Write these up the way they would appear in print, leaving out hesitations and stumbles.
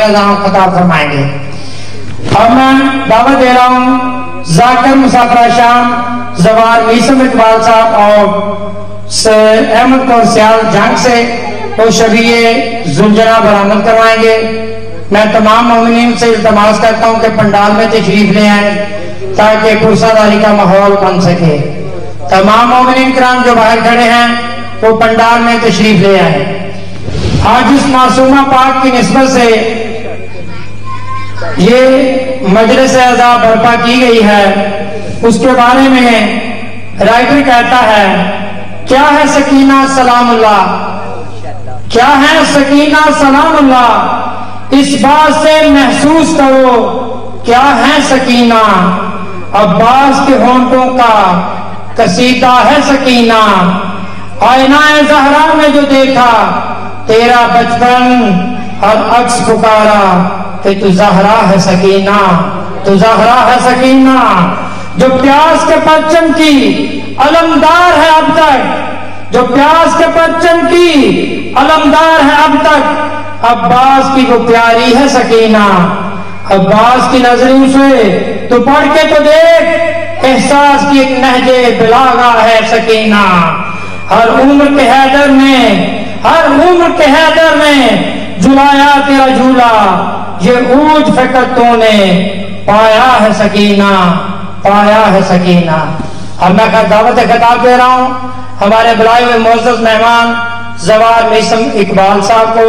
نظام خطاب فرمائیں گے۔ اب میں دعوت دے رہا ہوں ذاکر مسافر شام زوار میسم اقبال صاحب اور احمد کو سیال جنگ سے وہ شبیہ زلجنا برآمد کروائیں گے۔ میں تمام مومنین سے التماس کرتا ہوں کہ پنڈال میں تشریف لے آئیں تاکہ پرسہ داری کا ماحول بن سکے۔ تمام مومنین کرام جو باہر کھڑے ہیں وہ پنڈال میں تشریف لے آئیں۔ آج اس معصومہ پاک کی نسبت سے یہ مجلس اعزاء برپا کی گئی ہے، اس کے بارے میں رائٹر کہتا ہے کیا ہے سکینہ سلام اللہ، کیا ہے سکینہ سلام اللہ، اس بات سے محسوس کرو کیا ہے سکینہ، عباس کے ہونٹوں کا قصیدہ ہے سکینہ، آئینہ زہرا میں جو دیکھا تیرا بچپن اور عکس پکارا کہ تو زہرا ہے سکینہ، تو زہرا ہے سکینہ، جو پیاس کے پرچم کی علمدار ہے اب تک، جو پیاس کے پرچم کی علمدار ہے اب تک، عباس کی وہ پیاری ہے سکینہ، عباس کی نظروں سے تو پڑھ کے تو دیکھ، احساس کی ایک نہج بلاغہ ہے سکینہ، ہر عمر کے حیدر میں، ہر عمر کے حیدر میں جلایا تیرا جھولا، یہ اوج فکر تو نے پایا ہے سکینہ، پایا ہے سکینہ۔ اب میں دعوت خطاب دے رہا ہوں ہمارے بلائے ہوئے معزز مہمان زوار میسم اقبال صاحب کو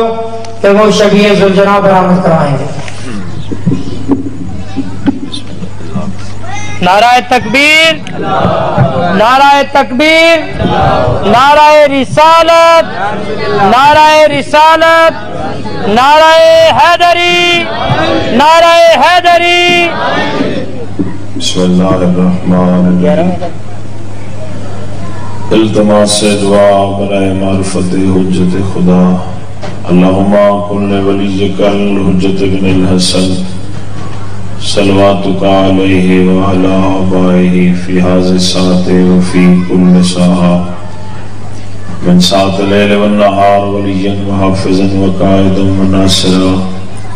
کہ وہ شبیہ زلجنا برآمد کروائیں گے۔ نعرہ تکبیر، نعرہ تکبیر، نعرہ رسالت، نعرہ رسالت، نعرہ حیدری، نعرہ حیدری۔ بسم اللہ الرحمن الرحیم۔ التماس دعا برائے معرفت حجت خدا۔ اللہم کن ولیک الحجت بن الحسن صلواتک علیہ وعلی آبائہ فی هذه الساعة وفی کل ساعة من ساعة اللیل والنہار ولیا وحافظا وقائدا وناصرا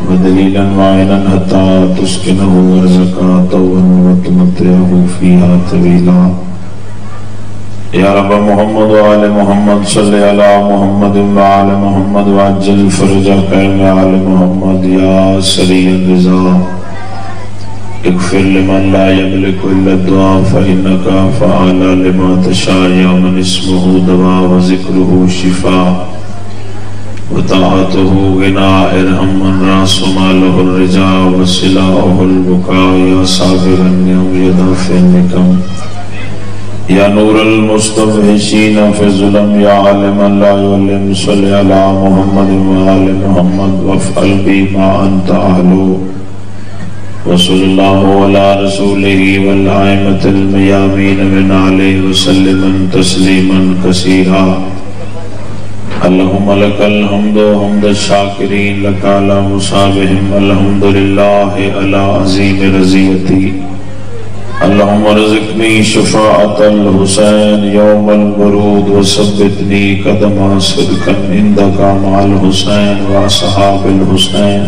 ودلیلا وعینا حتی تسکنہ ورزقا طوعا وتمتعہ فیہا طویلا۔ یا رب محمد وآل محمد صلی علی محمد وآل محمد وعجل فرجہ قیم آل محمد یا سریع الرضا اغفر لمن لا يملك الا الدعاء فانك فعال لما تشاء يا من اسمه دواء وذكره شفاء وطاعته غناء ارحم من راس ماله الرجاء وسلاؤه البكاء يا صابرا يوم يدافع النكم يا نور المستوحشين في الظلم يا عالما لا يعلم صل على محمد وآل محمد وافعل بما انت اهله وصلی اللہ علی رسولہ والآئمة المیامین من علیہ وسلم تسلیما کثیرا۔ اللہم لک الحمد حمد الشاکرین لک علی مصابہم الحمدللہ علی عظیم رضیتی۔ اللہم رزقنی شفاعت الحسین یوم الورود وثبتنی قدم صدقا عندک مع الحسین واصحاب الحسین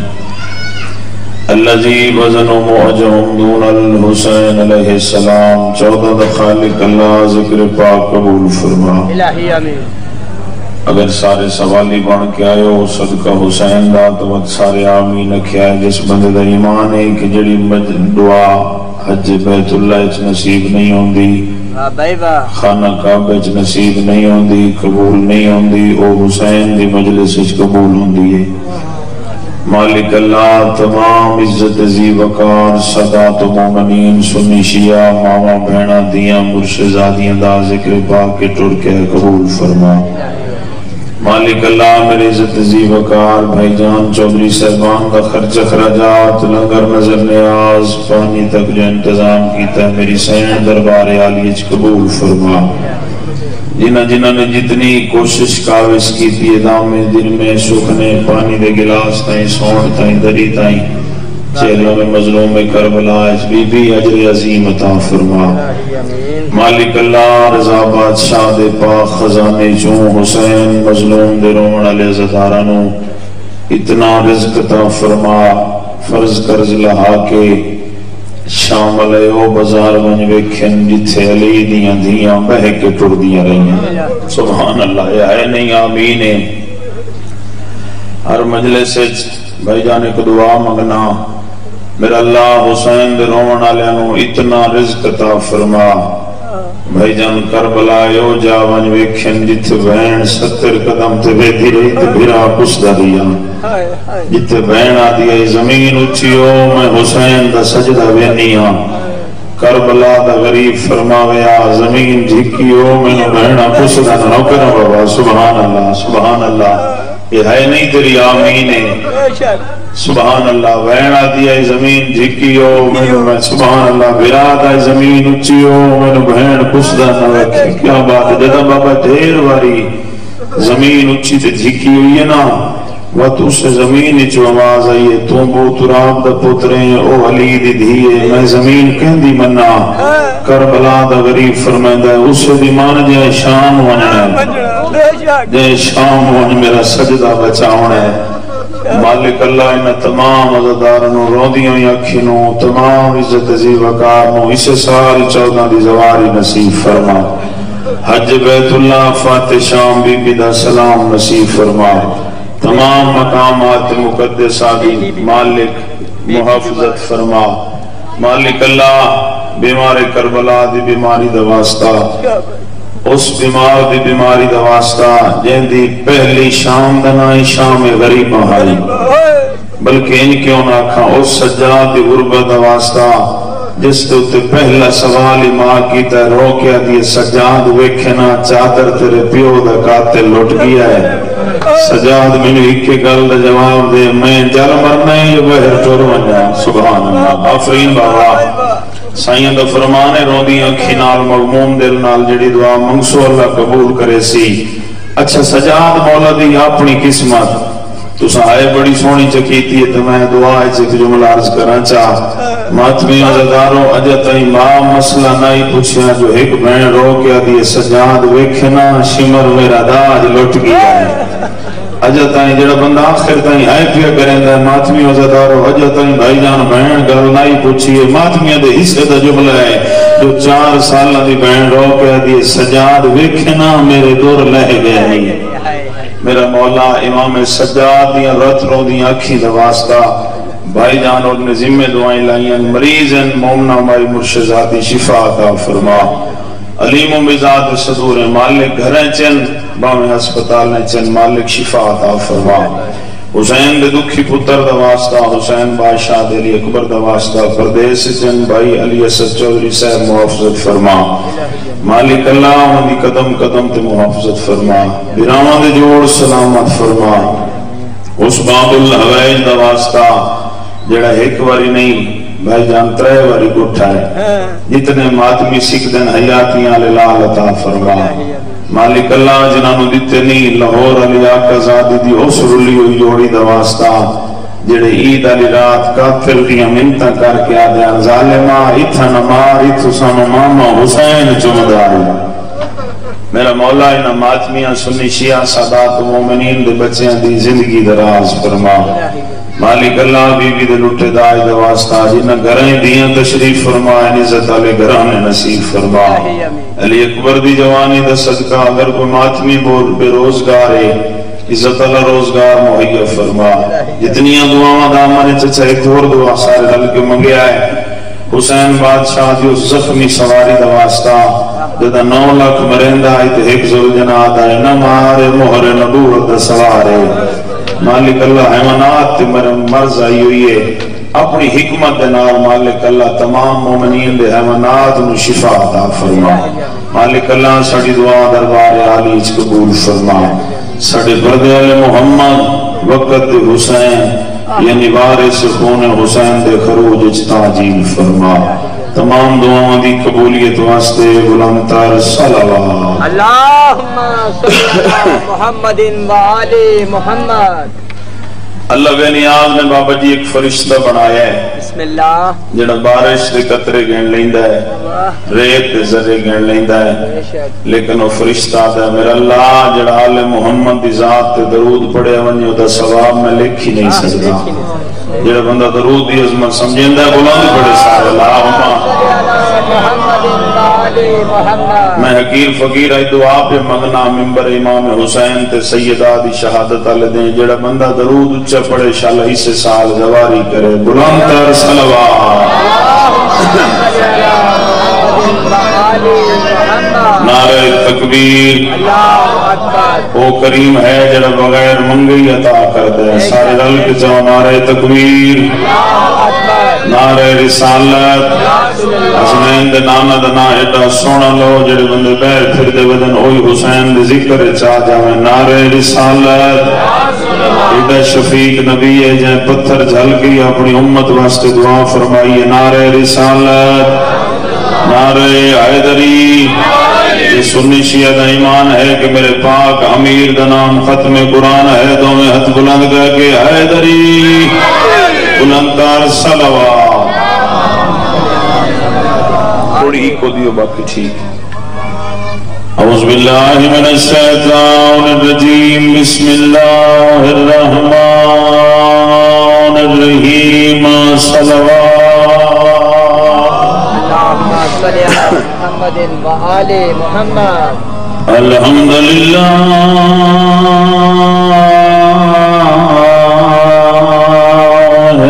الذي وزن معجم دون الحسین علیہ السلام۔ 14 خالق اللہ ذکر پاک قبول فرما۔ الہی آمین۔ اگر سارے سوالی بن کے آئے ہو صدقہ حسین دا تو وقت سارے آمین کیا ہے۔ جس بندے دا ایمان ہے کہ جڑی دعا حج بیت اللہ اچ نصیب نہیں ہوندی، خانہ کعبہ اچ نصیب نہیں ہوندی، قبول نہیں ہوندی، او حسین دی مجلس اچ قبول ہوندی ہے۔ مالک اللہ تمام عزت عزی وقار صدات مومنین سنی شیعہ ماما بہنہ دیاں مرشزادیاں دا ذکر پاک کے ٹوڑ کے قبول فرما۔ مالک اللہ میرے عزت عزی وقار بھائی جان چودھری صاحبان کا خرچ اخراجات لنگر نظر نیاز پانی تک جو انتظام کیتا ہے میری سین دربار عالیج قبول فرما۔ جنہ نے جتنی کوشش کاوش کی تھی ادام میں دن میں سکھنے پانی دے گلاس تائیں سون تائیں دری تائیں چہلوں میں مظلوم کربلا اس بی بی اجر عظیم عطا فرما۔ مالک اللہ رضا بادشاہ دے پاک خزانے چون حسین مظلوم دے رومن علیہ زدارانوں اتنا رزق عطا فرما فرض قرض لہا کے شامل او بازار ونج ویکھن جتھے علی دیاں دھیاں بہ کے ٹر دیاں رہی سبحان اللہ یا ہے نہیں آمین ہے ہر مجلس بھائی جان ایک دعا منگنا میرا اللہ حسین دے رومن والےاں نو اتنا رزق عطا فرما بھائی جان کربلا یو جا ونج ویکھن جتھے بہن 70 قدم تے ویدھی رہی تے بھرا پسدا دیا جتھے بہن آدھی ہے زمین اچھیو میں حسین دا سجدہ وینیاں کربلا دا غریب فرماویا زمین جھکیو میں بہنہ پسدا نہ کرو بابا سبحان اللہ سبحان اللہ یہ ہے نہیں تیری آمین ہے سبحان اللہ بہن آدھی ہے زمین جھکیو میں سبحان اللہ براد ہے زمین اچھیو میں بہن پسدا نہ رکھے کیا بات ہے جدا بابا دیر واری زمین اچھی تے جھکی ہوئی ہے نا وہ تو سے زمین چو آواز آئیے تو بو تراب دا پتریں او علی دی دھیے میں زمین کہندی منا کربلا دا غریب فرمائندہ ہے اس سے بھی مان جائے شام وننا جائے شام ون میرا سجدہ بچاؤنا ہے مالک اللہ انہ تمام عزدارنوں رودیوں یکھنوں تمام عزت عزیز وقارنوں اسے سال 14 دی زواری نصیب فرما حج بیت اللہ فاتح شام بی بی دا سلام نصیب فرما تمام مقامات مقدسہ دی مالک محافظت فرما مالک اللہ بیمار کربلا دی بیماری دا واسطہ اس بیمار دی بیماری دا واسطہ جن دی پہلی شام دنائی شام غریب آئی بلکہ ان کیوں نہ کھا اس سجاد دی غربت دا واسطہ جس تے پہلا سوال ماں کی تے رو کیا دی سجاد ویکھنا چادر تیرے پیو دا قاتل لٹ گیا ہے سجاد میں نے ایک گل دا جواب دے میں جل مرنا ہے یہ بہر ٹور ونجا سبحان اللہ آفرین بابا سائیں دا فرمانے رو دی اکھی نال مغموم دل نال جڑی دعا منگسو اللہ قبول کرے سی اچھا سجاد مولا دی اپنی قسمت تو سہائے بڑی سونی چکیتی ہے تو میں دعا ہے چک جملہ عرض کرنا چاہ ماتمی عزداروں اجتائی ماں مسئلہ نہیں پوچھیا جو ایک بین رو کیا دیئے سجاد ویکھنا شمر میرا داج لٹ گیا ہے اجتائی جڑا بندہ آخر تائی آئے پیا کریں دا ماتمی عزداروں اجتائی بھائی جان بین گل نہیں پوچھئے ماتمی دے حصے دا جملہ ہے جو 4 سال دی بین رو کیا دیئے سجاد ویکھنا میرے دور لہ گیا ہے میرا مولا امام سجاد دیا رت رو دیا اکھی دواستا بھائی جان اور نے ذمہ دعائیں لائیں مریضن مومنہ مائی مرشزاتی شفا کا فرما علیم و مزاد صدور مالک گھریں چن بامی ہسپتال نے چن مالک شفا کا فرما حسین دے دکھی پتر دواستا حسین بادشاہ دلی اکبر دواستا پردیس چن بھائی علی اسد چودری صاحب محافظت فرما مالک اللہ ہمیں قدم قدم تے محافظت فرما بیرامان دے جوڑ سلامت فرما اس باب الحوائج دواستا جڑا ایک واری نہیں بھائی جان 3 واری گٹھا ہے جتنے ماتمی سکھ دن حیاتیاں للال عطا فرما مالک اللہ جنانو دیتے نہیں لاہور علی آقا زادی دی اس رلی ہوئی جوڑی دواستا جڑے عید علی رات کافر دیا منتہ کر کے آدھیان ظالمہ اتھا نمار اتھو سانو ماما حسین چمداری میرا مولا انہ ماتمیاں سنی شیعہ سادات و مومنین دے بچیاں دی زندگی دراز فرما مالک اللہ بی بی دے لٹے دائی دواستا جنہ گھریں دیاں تشریف فرما عزت علی گھرانے نصیب فرما علی اکبر دی جوانی دا صدقہ اگر کوئی ماتمی بے روزگارے عزت اللہ روزگار مہیا فرما جتنیاں دعاواں دامانے چچا ایک اور دعا سارے رل کے منگیا ہے حسین بادشاہ جو زخمی سواری دواستا جدہ 9 لاکھ مرندہ آئی تو ایک زلجنات آئے نہ مارے مہر نبوت دا سوارے مالک اللہ حیوانات مرض آئی ہوئی ہے اپنی حکمت دنار مالک اللہ تمام مومنین دے حیوانات انہوں شفا عطا فرما مالک اللہ ساڑی دعا دربار عالیج قبول فرما ساڑے بردے علی محمد وقت دے حسین یعنی وارث خون حسین دے خروج اجتاجیل فرما تمام دعاوں دی قبولیت واسطے بلندتر صلوات اللہم صلی اللہ محمد و آل محمد اللہ بے نیاز نے بابا جی ایک فرشتہ بنایا ہے بسم اللہ جنہا بارش دے قطرے گھن لیندہ ہے ریت دے ذرے گن لیندا ہے لیکن وہ فرشتہ دا میرا اللہ جڑا آل محمد دی ذات تے درود پڑھے ونجے دا ثواب میں لکھ ہی نہیں سکتا جڑا بندہ درود دی عظمت سمجھیندا ہے بلند پڑھے سارے اللہم میں حقیر فقیر ہے دعا پہ منگنا ممبر امام حسین تے سیدہ دی شہادت والے دیں جڑا بندہ درود اچھا پڑھے انشاءاللہ اس سال زواری کرے بلند تر صلوات نعرہ تکبیر او کریم ہے جڑا بغیر منگی عطا کر دے سارے رل کے جاؤ نعرہ تکبیر نعرہ رسالت حسنین دے نانا دنا ایڈا سونا لو جڑے بندے بیر پھر دے بدن اوہی حسین دے ذکر چاہ جاویں نعرہ رسالت ایڈا شفیق نبی ہے جہاں پتھر جھل گئی اپنی امت واسطے دعا فرمائیے نعرہ رسالت نعرہ حیدری یہ سنی شیعہ دا ایمان ہے کہ میرے پاک امیر دا نام ختم قرآن ہے دو میں ہتھ بلند کر کے حیدری بلندار صلوات تھوڑی ہی کو دیو باقی ٹھیک اعوذ باللہ من الشیطان الرجیم بسم اللہ الرحمن الرحیم صلوات اللہم صلی علی محمد و آل محمد الحمدللہ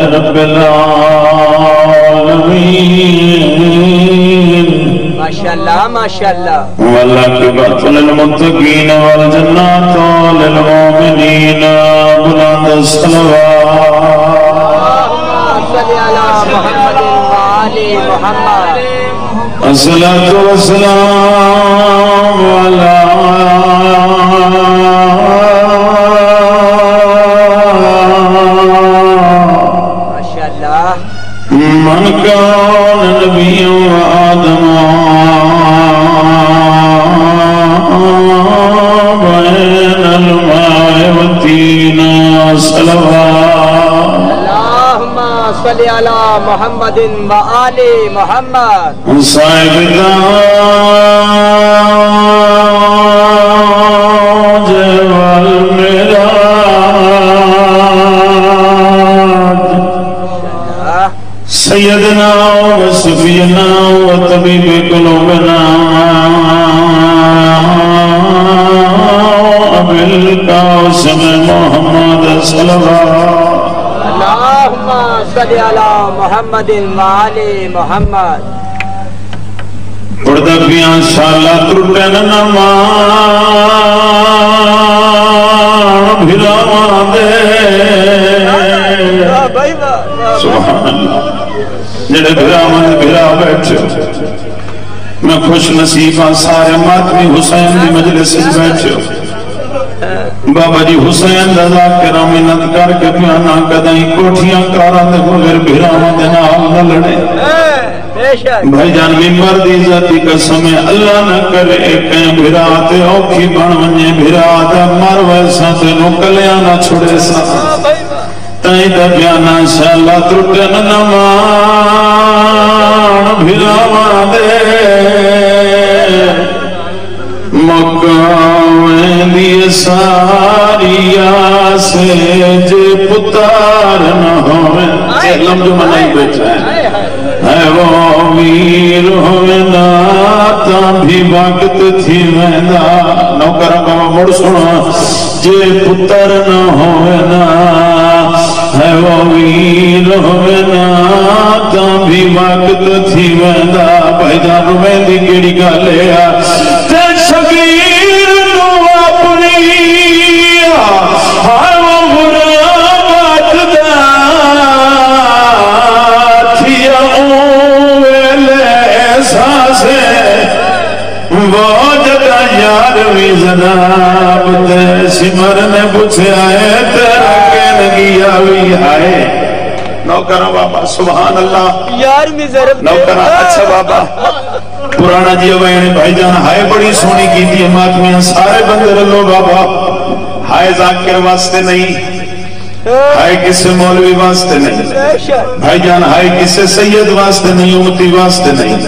رب العالمین ماشاءاللہ ماشاءاللہ والعاقبۃ للمتقین والجنات للمؤمنین بلند الصلوات صلی علی محمد وآل محمد الصلاۃ والسلام علی من كان نبيا وآدم بين الماء والتين صلوات اللهم صل على محمد وآل محمد صاحب التاج والمراج سیدنا و صفینا و طبیب قلوبنا ابی القاسم محمد صلوات اللہم صلی علی محمد و آل محمد پردہ بیان شاءاللہ ترٹن نمان بھرامان دے سبحان اللہ جڑے بھرامان بھرا بیٹھے میں خوش نصیبہ سارے ماتمی حسین دی مجلس سے بیٹھے بابا جی حسین رضا کرا منت کر کے پیانا کدائیں کوٹھیاں کارا دے مگر بھرامان دے نال نہ لڑے بھائی جان ممبر دی ذاتی قسم اللہ نہ کرے کہیں بھراتے اوکھی بن ونجے بھراتا مر ویسا تے نکلیاں نہ چھڑے سا تائیں دا بیانا شاءاللہ ترٹن نمان بھرامان دے مکاویں دیئے ساریا سے جے پتار نہ ہوئے لم جو منائی بیٹھا ہے وہ امیر ہوئے ناتا بھی وقت تھی ویندہ نوکرہ کا مڑ سنا جے پتر نہ ہوئے نا ہے وہ امیر ہوئے ناتا بھی وقت تھی ویندہ بھائی جان رویں دی کیڑی گا لیا تے شکیر نو اپنی ہر وہ غرامت دا تھیا وہ جگہ یارویں جناب تے سمر نے پوچھے آئے تیرا کے لگی آوی آئے نوکرہ بابا سبحان اللہ یارویں ضرب نوکرہ اچھا بابا پرانا جی بھائی بھائی جان ہائے بڑی سونی کی تھی ماتمیاں سارے بندے رلو بابا ہائے ذاکر واسطے نہیں ہائے کسے مولوی واسطے نہیں بھائی جان ہائے کسے سید واسطے نہیں امتی واسطے نہیں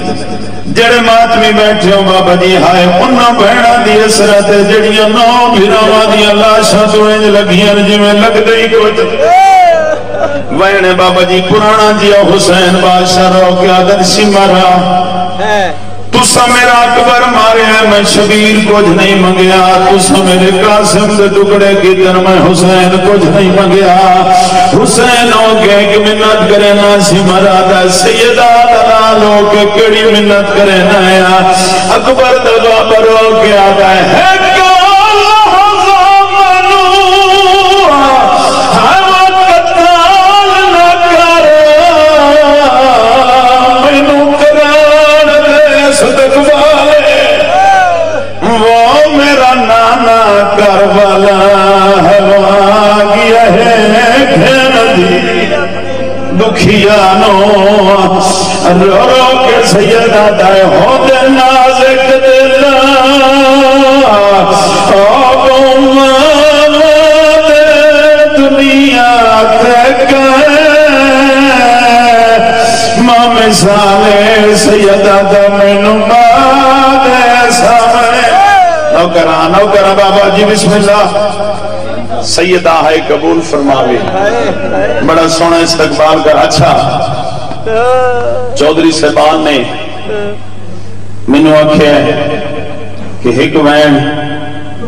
جڑے ماتمی بیٹھے ہو بابا جی ہائے انہاں بہنا دی اسرت جڑیاں 9 بھراواں دی لاشاں تو انج لگیاں جویں لگدے ہی کچھ وینے بابا جی پرانا جیا حسین بادشاہ رو کے آدر سی مارا تُسا میرا اکبر مارے ہیں میں شبیر کچھ نہیں منگیا تُسا میرے قاسم دے ٹکڑے کی در میں حسین کچھ نہیں منگیا حسین ہو گئے کہ منت کرے نا سی مرادہ سیدہ دلال ہو کے کڑی منت کرے نا اکبر دبا پر ہو کے آگا ہے وہ میرا نانا کربلا ہوا گیا ہے گھندی دکھیانو رو رو کے سیدہ دائے ہو دے نازک دلا دنیا مثالے سیدہ دمینو مادے سامنے نوکرہ بابا جی بسم اللہ سیدہ ہے قبول فرماوے بڑا سونا استقبال کر اچھا چودھری صاحبان نے منو آکھیا کہ ایک وین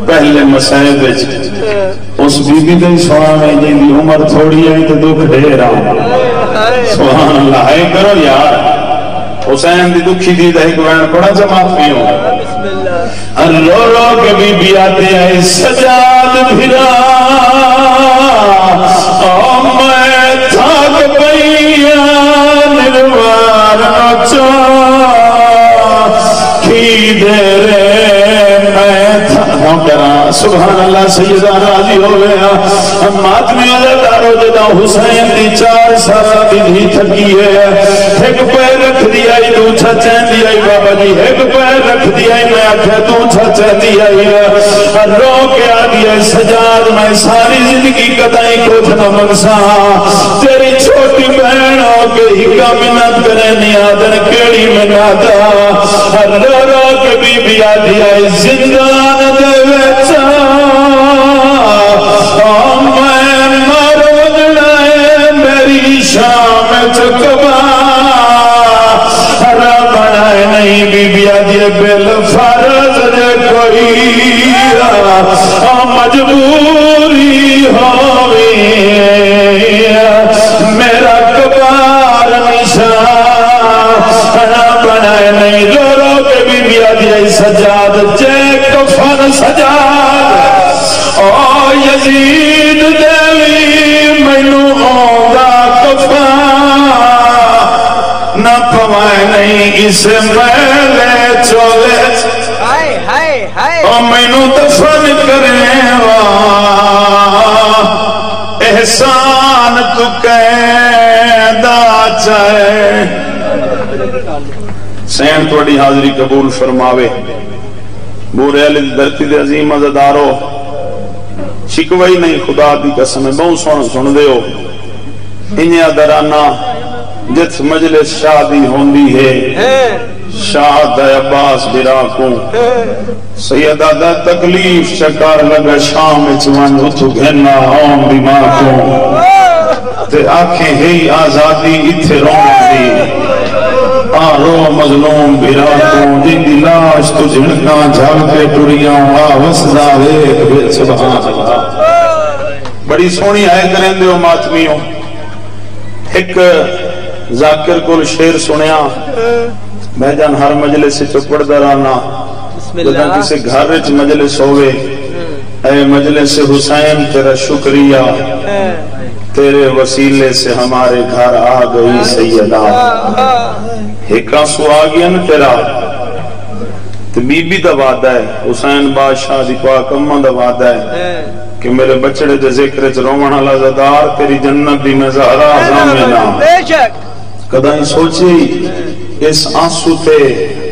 پہلے مسائل وچ اس بی بی دے سونا میں جن دی عمر تھوڑی ہے تو دکھ ڈھیرا سبحان اللہ ہے کرو یار حسین دی دکھی دی دہی کوئین بڑا جماعت پیوں رو رو کے بی بی آتے ہیں سجاد بھرا میں تھاک پئیا نروار نچا کی دے رے میں تھاک کرا سبحان اللہ سیدہ راضی ہو گیا ہم ماتمی علیہ جدا حسین دی 4 سالہ بھی تھکی ہے ایک پیر رکھ دیا ہی تو چھچین دیا ہی بابا جی ایک پیر رکھ دیا ہی میں آکھا تو چھچین دیا ہی رو کے آ دیا سجاد میں ساری زندگی قدائی کچھ نہ منسا تیری چھوٹی بہن ہو کے ہی کا منت کرے نیادن کیڑی مناتا رو رو کے بی بی آ دیا زندان دے ویچا میں مرد لائے میری شام چکبا ہرا بنائے نہیں بی بی آدھے بل فرض دے کوئی مجبوری ہوئی میرا کبار نشان ہرا بنائے نہیں رو رو کے بی بی آدھے سجاد جے کفن سجاد او یزید دیوی مینو آدھا کفا نہ پوائے نہیں اسے میلے چولے او مینو دفن کریں احسان تو قیدہ چاہے سین توڑی حاضری قبول فرماوے بورے علی دھرتی دے عظیم عزدارو شکوئی نہیں خدا دی قسم ہے بہت سن دے ہو انہیں درانا جت مجلس شادی ہوندی ہے شاہد عباس براکوں سیدہ دا تکلیف شکار لگا شام چوان اتھو گھننا آم بیماکوں تے آنکھیں ہی آزادی اتھے رون دی آرو مظلوم براکوں جن دی لاش تو جھنکا جھاگ کے ٹوڑیاں وسدا ویک سبحان اللہ بڑی سونی آئے کریں دے ہو ماتمیوں ایک ذاکر کو شیر سنیا میں جان ہر مجلس سے چپڑ درانا جدہ کسی گھر رچ مجلس ہوئے اے مجلس حسین تیرا شکریہ تیرے وسیلے سے ہمارے گھر آ گئی سیدہ ایک آنسو آگیا نا تیرا تو بی بی دا وعدہ ہے حسین بادشاہ دی پاک امہ دا وعدہ ہے کہ میرے بچڑے دے ذکر رومن اللہ زدار تیری جنت دی مزارہ زامنہ کدھائیں سوچی اس آنسو تے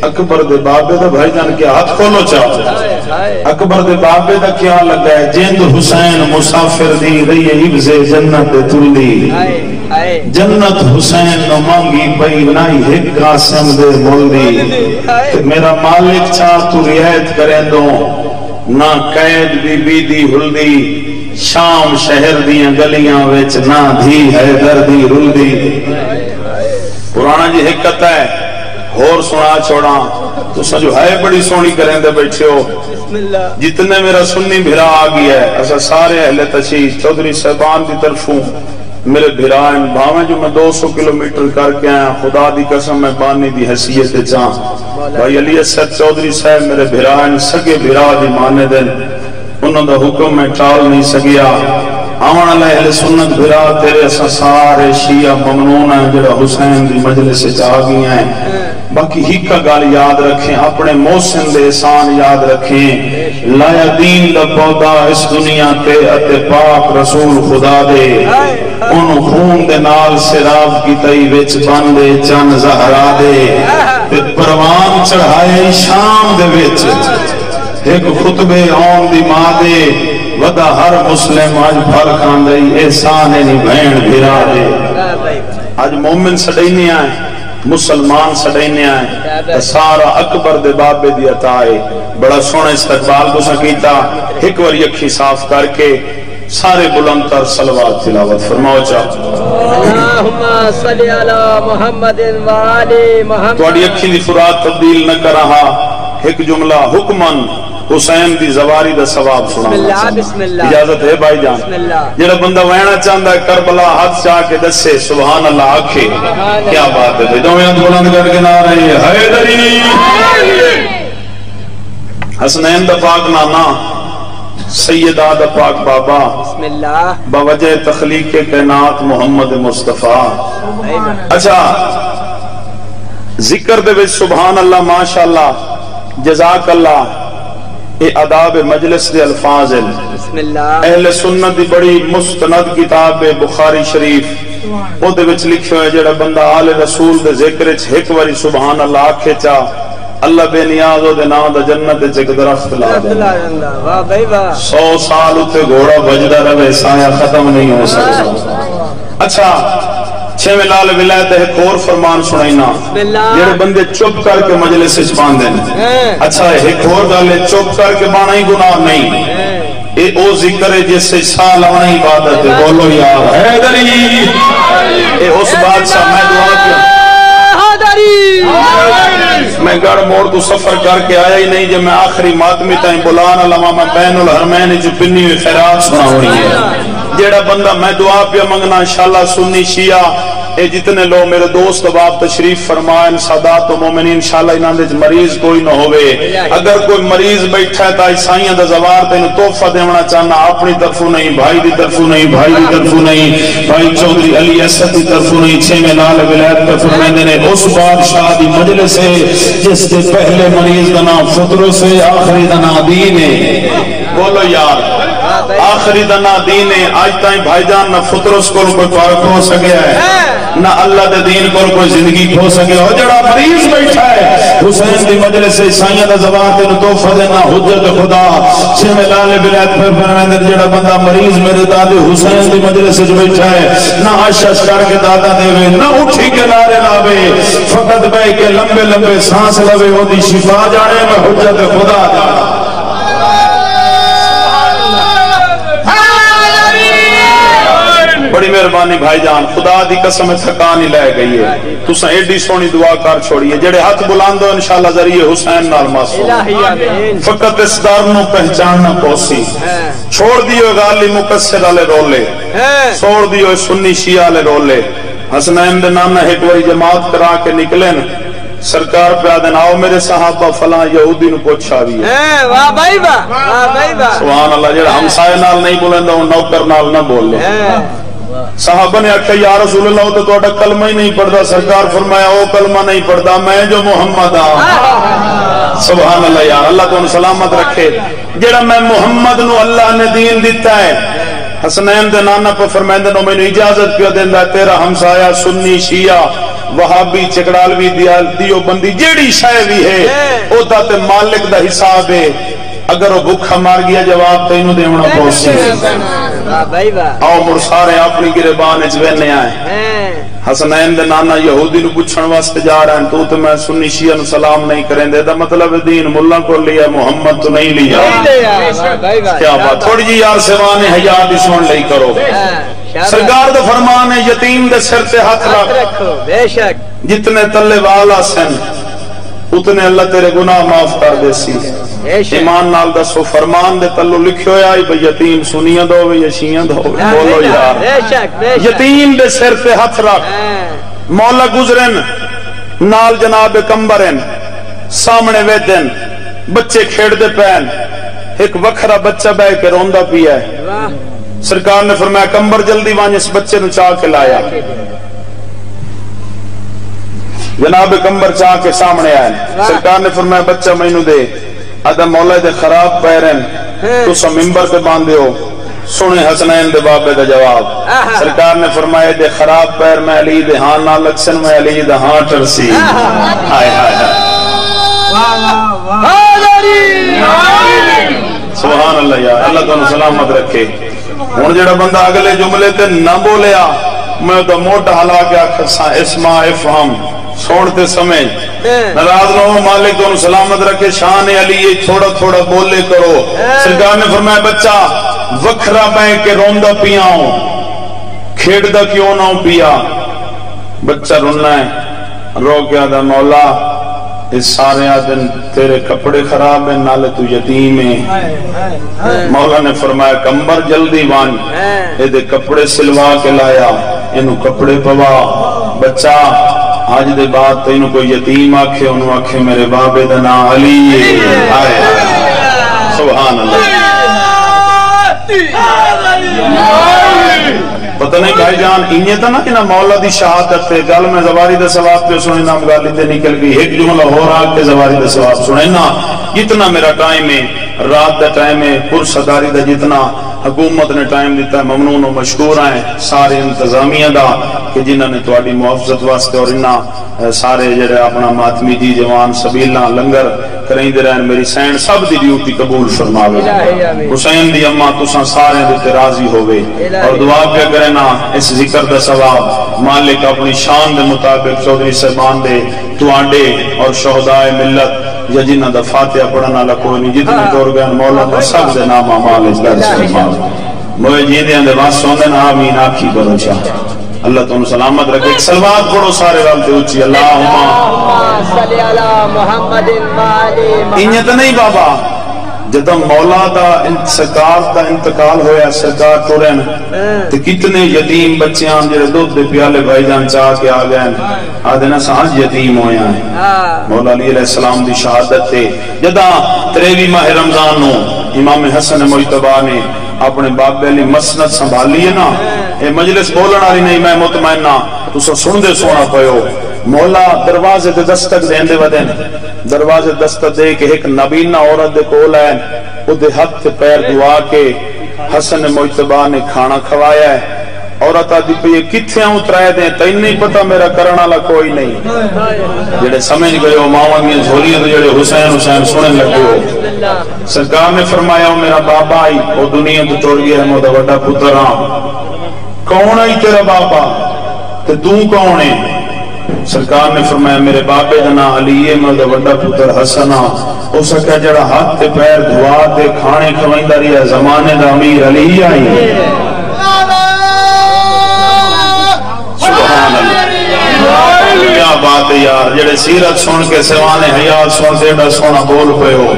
اکبر دے بابے دا بھائی جان کے ہاتھ کھولو چاہو اکبر دے بابے دا کیا لگا ہے جند حسین مسافر دی رہی حفظ جنت تلی جنت حسین نو مانگی پئی نائی ایک قاسم دے مولدی میرا مالک چاہ تو رعایت کریں دو نہ قید بی بی دی ہلدی شام شہر دیاں گلیاں وچ نہ دھی حیدر دی رلدی پرانا جی حکمت ہے اور سنا چھوڑا تو سجو ہے بڑی سونی کریں دے بیٹھے ہو جتنے میرا سنی بھرا آگی ہے ایسا سارے اہل تشیح چودھری صاحبان دی طرفوں میرے بھرائن بھاویں جو میں 200 کلومیٹر کر کے آیا خدا دی قسم میں بانی دی حیثیت چاہاں بھائی علی اسد چودھری صاحب میرے بھرائن سگے بھرا دی مانے دن انہوں دا حکم میں ٹال نہیں سگیا آمان اللہ اہل سنت بھرا تیرے ایسا سارے شیعہ ممنون ہیں جڑا حسین دی مجلس سے چاہگی ہیں باقی ہی کا گال یاد رکھیں اپنے محسن دے احسان یاد رکھیں لایا دین دا پودا اس دنیا تے اتے پاک رسول خدا دے انہوں خون دے نال سراب کی تئی وچ باندے چند زہرا دے تے پروان چڑھائے شام دے وچ ایک خطبے آن دی ماں دے ودا ہر مسلم آج بھر کھان دئی احسان نہیں بہن بھرا دے آج مومن سڑینے آئے مسلمان سڑینے آئے سارا اکبر دے بابے دی عطائے بڑا سونا استقبال کو سکیتا ایک ور یکھی صاف کر کے سارے بلند تر صلوات تلاوت فرماؤ چاہو اللہم صلی علی محمد و آل محمد تو اڑی اکھی دی فرات تبدیل نہ کر رہا ایک جملہ حکمن حسین دی زواری دا ثواب سنا بسم اللہ اجازت ہے بھائی جان جڑا بندہ وینا چاہتا ہے کربلا ہاتھ چاہ کے دسے سبحان اللہ آکھے کیا بات ہے بھائی دویاں بلند کر کے نہ رہے حیدری حسنین دا پاک نانا سیدہ دا پاک بابا بسم اللہ بوجہ تخلیق کائنات محمد مصطفیٰ اچھا ذکر دے وچ سبحان اللہ ماشاءاللہ جزاک اللہ اے آداب مجلس دے الفاظ ہیں بسم اللہ اہل سنت دی بڑی مستند کتاب بخاری شریف او دے وچ لکھیا ہوئے جڑا بندہ آل رسول دے ذکر وچ ایک واری سبحان اللہ آکھے چا اللہ بے نیاز دے نام دا جنت وچ ایک درخت لا دے واہ بھائی واہ 100 سال اتے گھوڑا بجدا رہے سایہ ختم نہیں ہو سکتا اچھا چھویں لال ولایت ایک اور فرمان سنائینا جڑے بندے چپ کر کے مجلس وچ باندھے اچھا ایک اور گل چپ کر کے بانا ہی گناہ نہیں اے او ذکر ہے جس سے سا لانا عبادت ہے بولو یار حیدری اے اس بادشاہ میں دعا کیا میں گڑ موڑ تو سفر کر کے آیا ہی نہیں جب میں آخری ماتمی تائیں بلانا لما میں بین الحرمین جو پنی ہوئی خیرات سنا ہوئی ہے جیڑا بندہ میں دعا پہ منگنا انشاءاللہ سنی شیعہ اے جتنے لوگ میرے دوست باب تشریف فرمائیں سادات و مومنین انشاءاللہ انہاں دے مریض کوئی نہ ہوئے اگر کوئی مریض بیٹھا ہے تا عیسائیاں دا زوار تے انہوں توفہ دیونا چاہنا اپنی طرفوں نہیں بھائی دی طرفوں نہیں بھائی دی طرفوں نہیں بھائی چودھری علی اسد دی طرفوں نہیں چھے میں لال ولایت کا فرمائندے نے اس بادشاہ دی مجلس ہے جس کے پہلے مریض دا نام فطرس ہے آخری دا نام دین ہے بولو یار آخری دنا دین ہے آج تائیں بھائی جان نہ فطرس کو کوئی پارک ہو سکیا ہے نہ اللہ دے دین کو کوئی زندگی کھو سکے ہو جڑا مریض بیٹھا ہے حسین دی مجلس سے عیسائیاں دا زبان تے توفہ دینا حجت خدا چھے میں لال ولایت پر فرمائندے جڑا بندہ مریض میرے دادے حسین دی مجلس سے بیٹھا ہے نہ آشش کر کے دادا دے وے نہ اٹھی کے نعرے لاوے فقط بے کے لمبے لمبے سانس لوے ہو دی شفا جانے میں حجت خدا جانا بڑی مہربانی بھائی جان خدا دی قسم تھکانی لے گئی ہے تو سا ایڈی سونی دعا کر چھوڑیے جڑے ہاتھ بلاندو انشاءاللہ ذریعے حسین نال معصوم فقط اس دار نو پہچاننا پوسی چھوڑ دیو غالی مقصر والے رولے چھوڑ دیو سنی شیعہ والے رولے حسنین دے نانا ایک واری جماعت کرا کے نکلے نا سرکار پہ آدھن آؤ میرے صحابہ فلاں یہودی نو پوچھا بھی ہے واہ بھائی واہ بھائی واہ سبحان اللہ جڑا ہمسائے نال نہیں بولندہ وہ نوکر نال نہ بول لے صحابہ نے آکھا یا رسول اللہ تو توڑا کلمہ ہی نہیں پڑھتا سرکار فرمایا او کلمہ نہیں پڑھتا میں جو محمد آؤں سبحان اللہ یار اللہ تو انہیں سلامت رکھے جڑا میں محمد نو اللہ نے دین دیتا ہے حسنین دے نانا پر فرمائندے نو میں نے اجازت پہ دیندہ تیرا ہمسایہ سنی شیعہ وہابی چکڑالوی دیوبندی جیڑی شے بھی ہے او دا تے مالک دا حساب ہے اگر وہ بھوکا مار گیا جواب تینوں دیونا پوسی آؤ مر سارے اپنی گربان اچھوینے آئے حسنین دے نانا یہودی نو پوچھن واسطے جا رہے ہیں تو میں سنی شیعہ نو سلام نہیں کریں دے دا مطلب دین ملہ کو لیا محمد تو نہیں لیا کیا بات تھوڑی جی یار سوانے حیات سن لئی کرو سرکار دا فرمان ہے یتیم دے سر تے ہاتھ رکھ جتنے تلے والا سن اتنے اللہ تیرے گناہ معاف کر دے سی ایمان نال دسو فرمان دے تلو لکھو یا یتیم سنیاں دو یا شیعاں دو بولو یار یتیم دے سر تے ہاتھ رکھ مولا گزرن نال جناب کمبرن سامنے ویدن بچے کھیڑ دے پین ایک وکھرا بچہ بے کے روندہ پیا ہے سرکار نے فرمایا کمبر جلدی وانج اس بچے نو چاہ کے لایا جناب کمبر چاہ کے سامنے آئے سرکار نے فرمایا بچہ مینو دے آدھا مولا دے خراب پیرن تو سا ممبر پہ باندھے ہو سنے حسنین دے بابے دا جواب سرکار نے فرمایا دے خراب پیر میں علی دے ہاں نہ لکسن میں علی دے ہاں ٹرسی آئے سبحان اللہ یا اللہ تو سلامت رکھے ہون جڑا بندہ اگلے جملے تے نہ بولیا میں تو موٹا حلا کیا اسما افہم چھوڑتے سمجھ ناراض نہ ہو مالک تو سلامت رکھے شان علی تھوڑا تھوڑا بولے کرو سرکار نے فرمایا بچہ وکھرا بین کے روندہ پیا ہوں کھیڑدہ کیوں نہ پیا بچہ رننا ہے رو کیا دا مولا اس سارے آدن تیرے کپڑے خراب ہیں نالے تو یتیم ہے مولا نے فرمایا کمبر جلدی وان دے کپڑے سلوا کے لایا انہوں کپڑے پوا بچہ آج دے بعد تینوں کوئی یتیم آکھے انہوں آکھے میرے بابے دنا علی آئے سبحان اللہ پتہ نہیں بھائی جان انہیں تھا نا کہ نا مولا دی شہادت تے گل میں زواری دے ثواب پہ سنیں نا گالی تے نکل گئی ایک جملہ ہو رہا کہ زواری دے ثواب سنیں نا جتنا میرا ٹائم ہے رات دا ٹائم ہے پرصداری دا جتنا حکومت نے ٹائم دیتا ہے ممنون و مشکور ہیں سارے انتظامیہ دا کہ جنہوں نے تواڈی محافظت واسطے اور انہاں سارے جڑے اپنا ماتمی دی جوان سبیلاں لنگر کریں دے رہن میری سین سب دی ڈیوٹی قبول فرماوے حسین دی اماں تساں سارے دے راضی ہوئے اور دعا پہ کرنا اس ذکر دا ثواب مالک اپنی شان دے مطابق چودھری صاحبان دے تواڈے اور شہدائے ملت یا جنہ دا فاتحہ پڑھنا لکوئی نہیں جتنے دور گئے مولا دا سب دے نام مالک در سلمان موئے جیدے اندے بات سوندن آمین آکھی کرو چاہ اللہ تم سلامت رکھے ایک سلوات پڑھو سارے والتے اچھی اللہم صلی اللہ محمد انہیں تو نہیں بابا جدہ مولا دا سرکار دا انتقال ہویا سرکار ٹورن تو کتنے یتیم بچیاں جڑے دودھ دے پیالے بھائی جان چاہ کے آ گئے آدھے نا سانج یتیم ہویا ہیں مولا علیہ السلام دی شہادت تے جدہ 23 ماہ رمضان نو امام حسن مجتبہ نے اپنے بابے علی مسند سنبھالی ہے نا اے مجلس بولن آلی نہیں میں مطمئن نا تو سا سن دے سونا پہو مولا دروازے دے دستک دے اندے ودن دروازے دستک دے کہ ایک نبینا عورت دے کول ہے او دے ہاتھ پیر دعا کے حسن مجتبہ نے کھانا کھوایا ہے عورت آدھی پہ یہ کتھے ہوں ترائے دیں تین نہیں پتا میرا کرنا لا کوئی نہیں جڑے سمجھ گئے ہو ماں میں جھولیاں تو جڑے حسین حسین سنے لگے ہو سرکار نے فرمایا ہو میرا بابا آئی وہ دنیا تو ٹوڑ گیا ہے مودا وڈا پتر ہاں کون آئی تیرا بابا تو کون ہے سرکار نے فرمایا میرے بابے دنا علی ہے مودا وڈا پتر حسن ہاں ہو سکا جڑا ہاتھ تے پیر دھوا تے کھانے کھوائندہ رہا زمانے دا امیر علی آئی کیا بات ہے یار جڑے سیرت سن کے سوانے حیات سن سے ایڈا سونا بول پہ ہو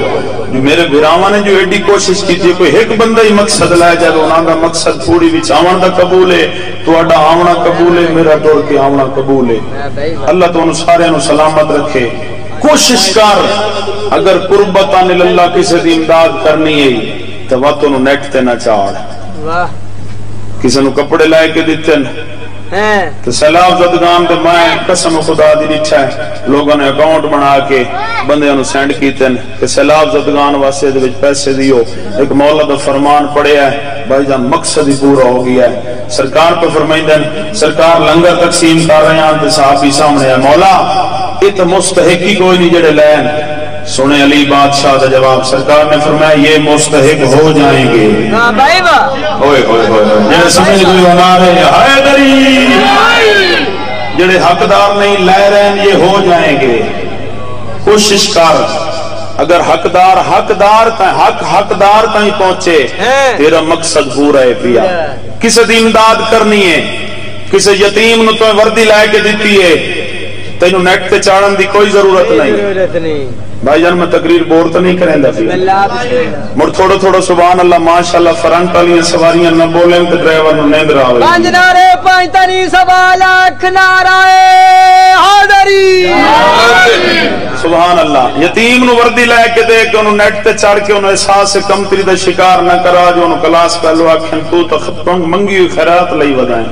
میرے براواں نے جو ایڈی کوشش کی تھی کوئی ایک بندہ ہی مقصد لائے جب انہاں دا مقصد پوری وچ آون دا قبول ہے تو اڈا آونا قبول ہے میرا ٹور کے آونا قبول ہے اللہ تو انہوں سارے انہوں سلامت رکھے کوشش کر اگر قربتان اللہ کسی دی امداد کرنی ہے تو وقت انہوں نیٹ تے نہ چاڑ کسی انہوں کپڑے لائے کے دیتے تو سیلاب زدگان دے میں قسم خدا دی لٹھا ہے لوگوں نے اکاؤنٹ بنا کے بندے انہوں سینڈ کیتے ہیں کہ سیلاب زدگان واسطے دے وچ پیسے دیو ایک مولا دا فرمان پڑے ہے بھائی جان مقصد ہی پورا ہو گیا ہے سرکار پہ فرمائندن سرکار لنگر تقسیم کر رہے ہیں تو صحابی سامنے ہے مولا یہ تو مستحق ہی کوئی نہیں جڑے لین. سنے علی بادشاہ کا جواب. سرکار نے فرمایا یہ مستحق ہو جائیں گے. ہوئے ہوئے ہوئے جڑے سمجھ کوئی ہونا رہے حیدری جڑے حقدار نہیں لے رہے ہیں یہ ہو جائیں گے. کوشش کر اگر حقدار تائیں پہنچے تیرا مقصد پورا ہے پیا. کسی دی امداد کرنی ہے کسی یتیم نو تو وردی لے کے دیتی ہے تینو نیٹ تے چاڑن دی کوئی ضرورت نہیں. بھائی جان میں تقریر بور تو نہیں کریں دا پھر مڑ تھوڑا تھوڑا سبحان اللہ ماشاءاللہ فرنٹ والی سواریاں نہ بولیں تے ڈرائیور نو نیند راوے. پانچ نعرے پانچ تری سوا لاکھ نعرے حیدری سبحان اللہ. یتیم نو وردی لے کے دے کے انہوں نیٹ تے چڑھ کے انہوں احساس سے کمتری دا شکار نہ کرا جو انہوں کلاس پہلو آکھیں تو تخطنگ منگی ہوئی خیرات لئی ودائیں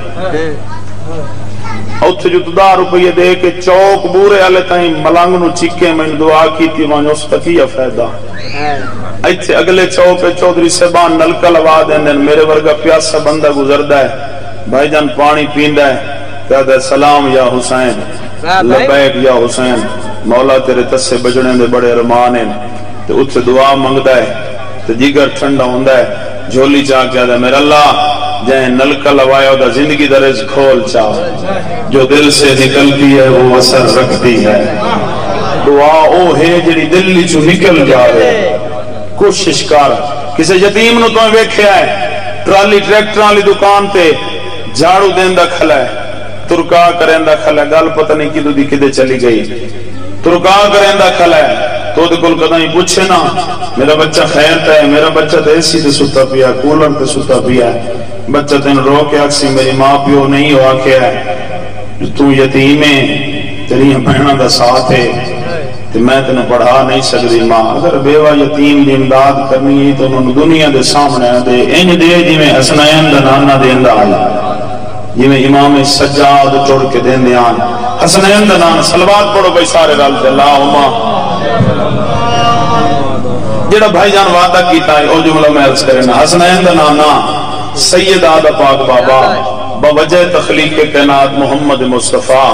اوتھے جو 10 روپے دے کے چوک بورے والے تائیں ملنگ نو چیکے میں دعا کی تھی وہاں اس تکیہ فائدہ. ایتھے اگلے چوک پہ چودھری صاحبان نلکا لوا دیں میرے ورگا پیاسا بندہ گزردا ہے بھائی جان پانی پیندا ہے کہتا ہے سلام یا حسین لبیک یا حسین مولا تیرے تسے بجنے دے بڑے ارمان ہیں تے اتھے دعا منگدا ہے تے جگر ٹھنڈا ہوندا ہے جھولی چاہ کے آدھا میرا اللہ جائیں نلکا لوایا دا زندگی دا رزق کھول چاہ جو دل سے نکلتی ہے وہ اثر رکھتی ہے. دعا او ہے جڑی دل چو نکل جائے. کوشش کر کسی یتیم نو تو ویکھیا ہے ٹرالی ٹریکٹر والی دکان تے جھاڑو دیندا کھلا ہے ترکا کریندا کھلا ہے گل پتہ نہیں کدو دی کدے چلی گئی ترکا کریندا کھلا ہے تو دے کول کدی پوچھے نا میرا بچہ خیر تے ہے میرا بچہ تے اے سی تے ستا پیا کولر تے ستا پیا بچہ تین رو کے آکسی میری ماں پیو نہیں ہوا کیا ہے تو یتیم ہے تیری بہنوں دا ساتھ ہے تو میں تینوں پڑھا نہیں سکتی ماں اگر بیوہ یتیم دی امداد کرنی ہے تو انہوں دنیا دے سامنے دے ان دے جی میں حسنین دا نانا دین دا آیا جی میں امام سجاد چوڑ کے دین دیان حسنین دا نانا صلوات پڑھو بھائی سارے رال دے اللہم جیڑا بھائی جان وعدہ کیتا ہے او جملہ میں عرض کرنا حسنین دا نانا سید آدھا پاک بابا بوجہ تخلیق کائنات محمد مصطفیٰ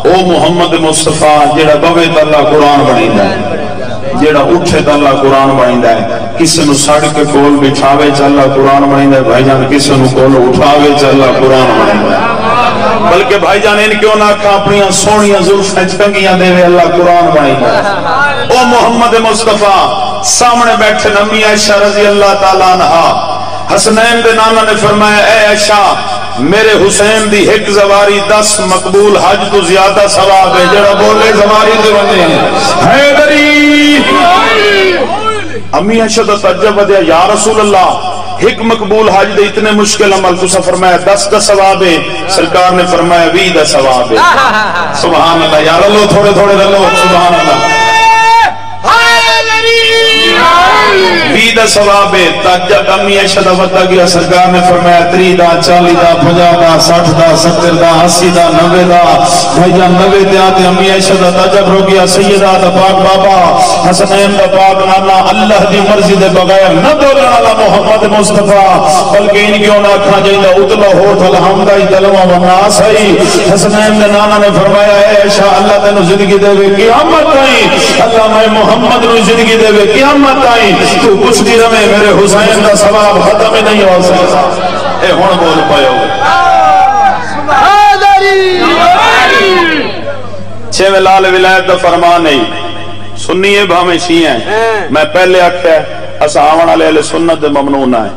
او محمد مصطفیٰ جیڑا بوے تاللہ قرآن بنیندہ ہے جیڑا اٹھے تاللہ قرآن بنیندہ ہے کسی نو ساڑھ کے کول بٹھاوے چاللہ قرآن بنیندہ ہے بھائی جان کسی نو کول اٹھاوے چاللہ قرآن بنیندہ ہے بلکہ بھائی جان ان کیوں نہ کھا اپنیاں سونیاں زلفیں چکنگیاں دے وے اللہ قرآن بنیندہ ہے. او محمد مصطفیٰ سامنے بیٹھے نمی عائشہ رضی اللہ تعالیٰ عنہ حسنین دے نانا نے فرمایا اے عائشہ میرے حسین دی ایک زواری 10 مقبول حج تو زیادہ ثواب ہے جڑا بولے زواری دے بندے ہیں حیدری. امی عائشہ تو تعجب دیا یا رسول اللہ ایک مقبول حج دے اتنے مشکل عمل تو فرمایا 10 کا ثواب ہے سرکار نے فرمایا 20 کا ثواب ہے. سبحان اللہ یا اللہ تھوڑے تھوڑے رلو سبحان اللہ 20 دا ثواب ہے. تعجب امی عائشہ دا ودا گیا سرکار نے فرمایا 30 دا 40 دا 50 دا 60 دا 70 دا 80 دا 90 دا بھائی جان 90 تے آتے امی عائشہ دا تعجب ہو گیا سیدہ دا پاک بابا حسنین دا پاک نانا اللہ دی مرضی دے بغیر نہ بولن والا محمد مصطفیٰ بلکہ ان کیوں نہ کھا جائیدا اتلا ہوٹ الحمدہ دلواں والناس ہے. حسنین دے نانا نے فرمایا اے عائشہ اللہ تینو زندگی دے وے قیامت تائیں اللہ میں محمد نو زندگی دے وے قیامت تائیں تو کچھ دی رہے میرے حسین دا ثواب ختم نہیں ہو سکتا. اے ہن بول پاؤ چھویں لال ولایت دا فرمان نہیں سنی ہے بھاویں شیعہ ہیں میں پہلے آکھیا اسا آون والے اہل سنت دے ممنوع نہ ہے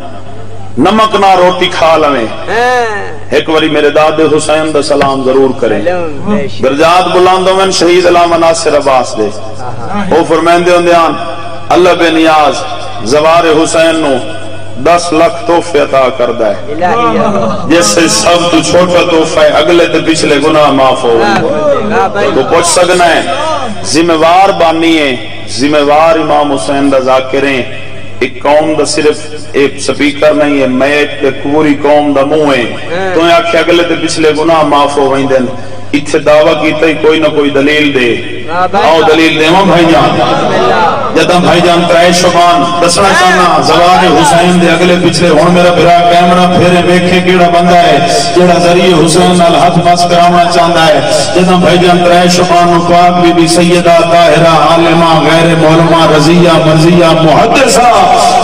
نمک نہ روٹی کھا لویں ایک واری میرے داد حسین دا سلام ضرور کریں درجات بلند ہوئن شہید علامہ ناصر عباس دے وہ فرمائندے ہوندیاں اللہ بے نیاز زوار حسین نو 10 لاکھ تحفے عطا کردا ہے جس سے سب تو چھوٹا تحفہ ہے اگلے تے پچھلے گناہ معاف ہو تو پوچھ سکنا ہے ذمہ وار بانی ہے ذمہ وار امام حسین دا ذاکریں ایک قوم دا صرف ایک سپیکر نہیں ہے میٹ تے پوری قوم دا منہ ہے تو آکھے اگلے تے پچھلے گناہ معاف ہو ویندن اتھے دعویٰ کیتا ہی کوئی نہ کوئی دلیل دے آؤ دلیل دے بھائی جان جدہ بھائی جان ترائے شبان دسنا چاہنا زوار حسین دے اگلے پچھلے ہون میرا بھرا کیمرہ پھیرے بیکھے کیڑا بندہ ہے جیڑا ذریعے حسین نال ہاتھ ماس کرانا چاہتا ہے جدہ بھائی جان ترائے شبان پاک بی بی سیدہ طاہرہ عالمہ غیر مولمہ رضیہ مرضیہ محدثہ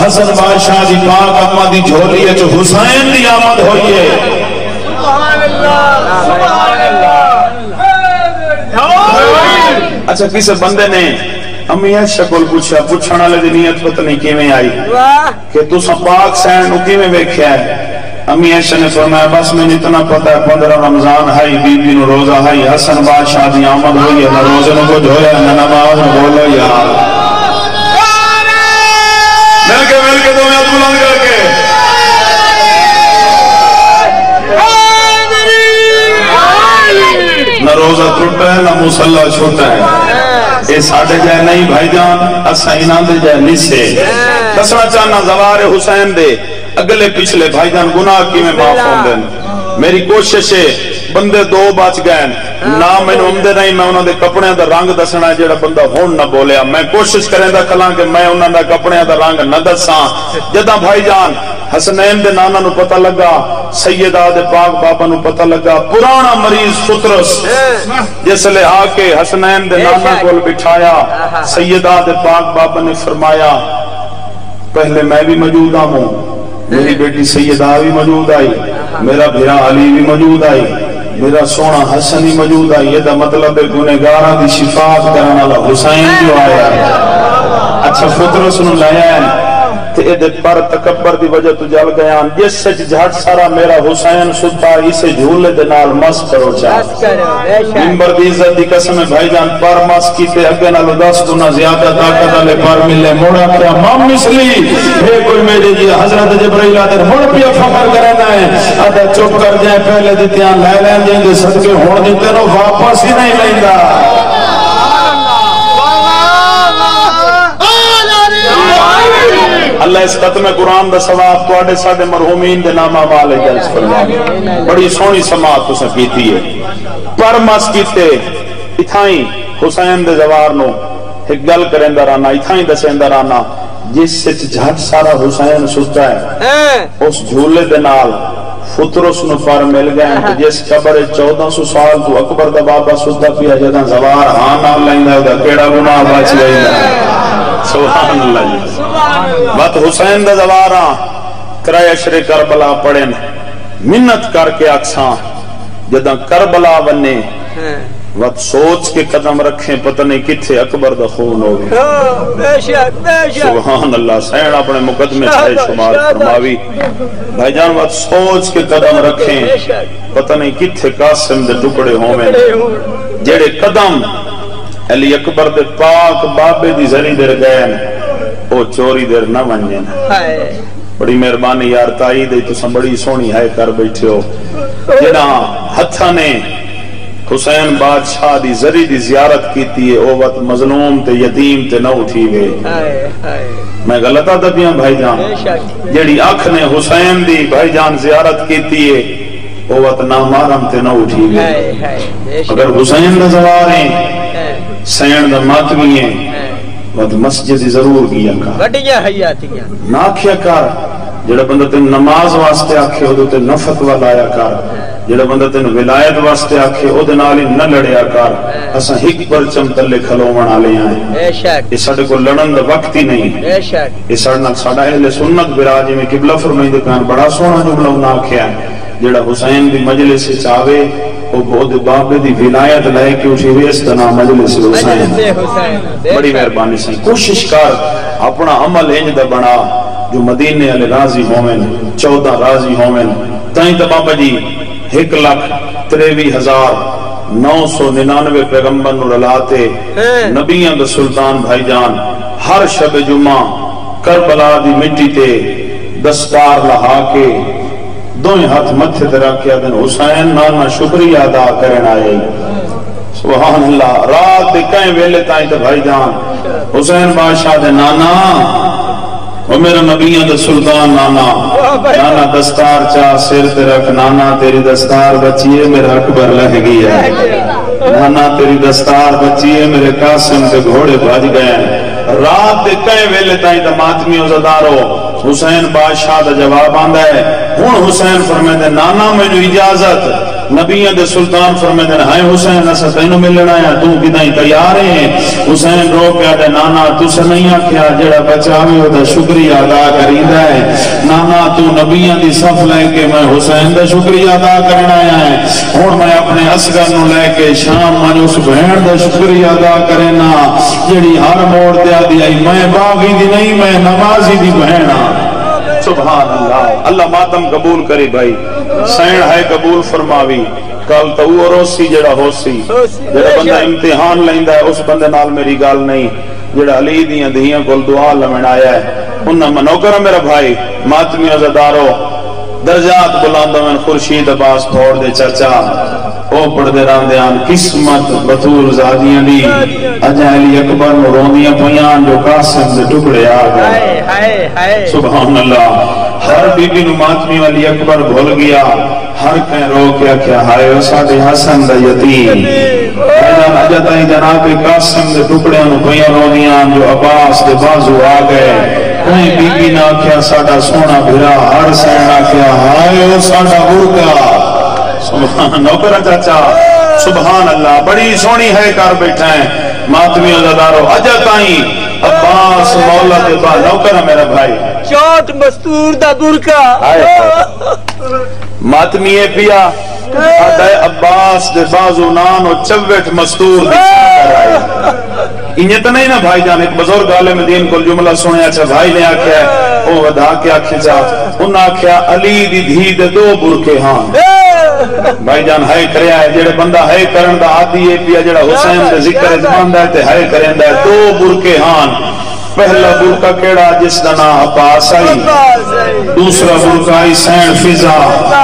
حسن بادشاہ دی پاک اما دی جھولی ہے جو حسین دی آمد ہوئی ہے سبحان اللہ سبحان اللہ اچھا کسی بندے نے امی ہے شکل پوچھنا لے دی نیت پتہ نہیں کیویں آئی کہ تو سب پاک سین نو کیویں ویکھیا ہے امی ایشا نے فرمایا بس میں اتنا پتہ ہے 15 رمضان ہائی بی بی نو روزہ ہائی حسن بادشاہ دی آمد ہوئی ہے نہ روزے نو کچھ ہویا نہ نماز نو بولو یار مل کے دو میں ہاتھ بلند کر کے نہ روزہ ٹوٹا ہے نہ مصلی چھوٹا ہے اے ساڑھے جائے نہیں بھائی جان اسائنہ دے جائے نسے دسنا چاہنا زوار حسین دے اگلے پچھلے بھائی جان گناہ کی میں معاف ہوں دیں میری کوشش ہے بندے دو بچ گئے نہ میں نے امدے نہیں میں انہوں دے کپڑے دا رنگ دسنا ہے جڑا بندہ ہون نہ بولیا میں کوشش کریں دا کھلاں کہ میں انہوں دے کپڑے دا رنگ نہ دساں جدہ بھائی جان حسنین دے نانا نو پتہ لگا سیدہ دے پاک بابا نو پتہ لگا پرانا مریض پترس جس لے آکے حسنین دے نانا کو بٹھایا سیدہ دے پاک بابا نے فرمایا پہلے میں بھی موجود ہوں میری بیٹی سیدہ بھی موجود آئی میرا بھیرا علی بھی موجود آئی میرا سونا حسن بھی موجود آئی یہ دا مطلب ہے گنہگاراں دی شفاعت کرنے والا حسین جو آیا ہے اچھا پترس نو لایا ہے تے دے پر تکبر دی وجہ تو جل گیا جس سچ جھٹ سارا میرا حسین ستا اسے جھولے دے نال مس کرو چاہ ممبر دی عزت دی قسم ہے بھائی جان پر مس کیتے اگے نالو 10 گنا زیادہ طاقت والے پر ملے موڑا کیا مام مثلی ہے کوئی میرے جی حضرت جبرائیل آدھر مڑ پیا فخر کرنا ہے آدھا چپ کر جائے پہلے دیتیاں لے لیں جائیں دے صدقے ہون دیتے نو واپس ہی نہیں لیندا اللہ اس ختم قرآن دا ثواب تواڈے ساڈے مرحومین دے نامہ والے جلس فرمائے بڑی سونی سماعت تساں کیتی ہے پر مس کیتے اتھائیں حسین دے زوار نو ایک گل کریندا رانا اتھائیں دسیندا رانا جس سے جھٹ سارا حسین ستا ہے اس جھولے دے نال فطرس نو پر مل گئے جس قبر 1400 سال تو اکبر دا بابا ستا پیا جداں زوار ہاں نال لیندا دا کیڑا گناہ بچ گئی سبحان اللہ جی بات حسین دا زواراں کرائے اشر کربلا پڑھیں منت کر کے اکساں جداں کربلا بنے وقت سوچ کے قدم رکھیں پتہ نہیں کتھے اکبر دا خون ہوگی سبحان اللہ سین اپنے مقدمے چھائے شمار فرماوی بھائی جان وقت سوچ کے قدم رکھیں پتہ نہیں کتھے قاسم دے ٹکڑے ہوئے جڑے قدم علی اکبر دے پاک بابے دی زری در گئے او چوری در نہ ونجن بڑی مہربانی یار تائی دے تو بڑی سونی ہے کر بیٹھے ہو جنا ہتھا نے حسین بادشاہ دی زری دی زیارت کیتی ہے او وقت مظلوم تے یتیم تے نہ اٹھی گئے میں غلط آتا پیاں بھائی جان جیڑی آنکھ نے حسین دی بھائی جان زیارت کیتی ہے او وقت نامارم تے نہ اٹھی گئے اگر حسین دا زواریں سین دا ماتوی ہیں وقت مسجد ضرور گیا کر نہ کیا کر جڑا بندہ تین نماز واسطے آکھے ہو تے نفت والا آیا کر جڑا بندہ تین ولایت واسطے آکھے او دے نال نہ لڑیا کر اساں ہک پرچم تلے کھلوون والے ہیں یہ ساڈے کو لڑن دا وقت ہی نہیں یہ ساڈا اہل سنت براج میں قبلہ فرمائندے کان بڑا سونا جملہ انہاں آکھیا ہے جڑا حسین دی مجلس سے چاہے وہ بہت بابے دی ولایت لے کے اٹھی ویس تنا مجلس حسین بڑی مہربانی سے کوشش کر اپنا عمل انج دا بنا جو مدینے والے راضی ہوویں 14 راضی ہوویں تائیں تے بابا جی 1,63,999 پیغمبر نو رلاتے نبیاں دا سلطان بھائی جان ہر شب جمعہ کربلا دی مٹی تے دستار لہا کے دوئیں ہاتھ متھے تے رکھ کے دن حسین نانا شکریہ ادا کرن آئے سبحان اللہ رات دے کہیں ویلے تائیں تے بھائی جان حسین بادشاہ دے نانا وہ میرا نبیوں دا سلطان نانا نانا دستار چاہ سر تے رکھ نانا تیری دستار بچیے میرا اکبر لہ گیا نانا تیری دستار بچیے میرے قاسم کے گھوڑے بھج گئے رات دے کئے ویلے تائیں دا ماتمیوں زدارو حسین بادشاہ دا جواب آندہ ہے ہون حسین فرمیدے نانا میں جو اجازت نبیوں دے سلطان فرمیدے ہائے حسین اسا تینوں ملنا ہے تو کدائیں تیار ہیں حسین رو کیا دے نانا تو سے نہیں آکھیا جڑا بچاوے ہو دا شکریہ ادا کریندہ ہے نانا تو نبیوں دی صف لے کے میں حسین دا شکریہ ادا کرنا ہے اور میں اپنے اصغر نو لے کے شام میں اس بہن دا شکریہ ادا کرنا جڑی ہر موڑ دیا دیا میں باغی دی نہیں میں نمازی دی بہنا سبحان اللہ اللہ ماتم قبول کری بھائی سین ہے قبول فرماوی کل تو وہ روسی جڑا ہوسی جڑا بندہ امتحان لیندہ ہے اس بندے نال میری گال نہیں جڑا علی دیاں دھیاں کل دعا لمن آیا ہے انہاں منو کرا میرا بھائی ماتمی عزدارو درجات بلاندہ من خورشید عباس پھوڑ دے چچا او پڑھ دے راندیان قسمت بطول زادیاں دی اجا علی اکبر نو روندیاں پیان جو قاسم دے ٹکڑے آ گئے سبحان اللہ ہر بی بی نو ماتمی علی اکبر بھول گیا ہر کہیں رو کیا ہائے او ساڑھے حسن دا یتیم اجا تائیں جناب قاسم دے ٹکڑے نو پیان روندیاں جو عباس دے بازو آ گئے کہیں بی بی نہ کیا ساڑھا سونا بھرا ہر سینا کیا ہائے او ساڑھا برکا سبحان نوکرہ چاچا سبحان اللہ بڑی سونی ہے کار بیٹھا ہے ماتمی عزدارو اجا تائیں عباس مولا دے با نوکرہ میرا بھائی چوٹ مستور دا برکا ماتمی پیا آدھائے عباس دے بازو نان و چوٹ مستور دے چاہتا انہیں تو نہیں نا بھائی جان ایک بزرگ عالم دین کو جملہ سنے اچھا بھائی نے آکھیا ہے وہ ودا کیا کھچا انہوں آکھیا علی دی دھی دے دو برکے ہاں بھائی جان ہائے کریا ہے جڑے بندہ ہائے کرن دا آدھی ہے پیا جڑا حسین دے ذکر ازمان دا ہے ہائے کرن دا ہے دو برکے ہاں پہلا برکہ کیڑا جس دا نا عباس آئی دوسرا برکہ آئی سین فضا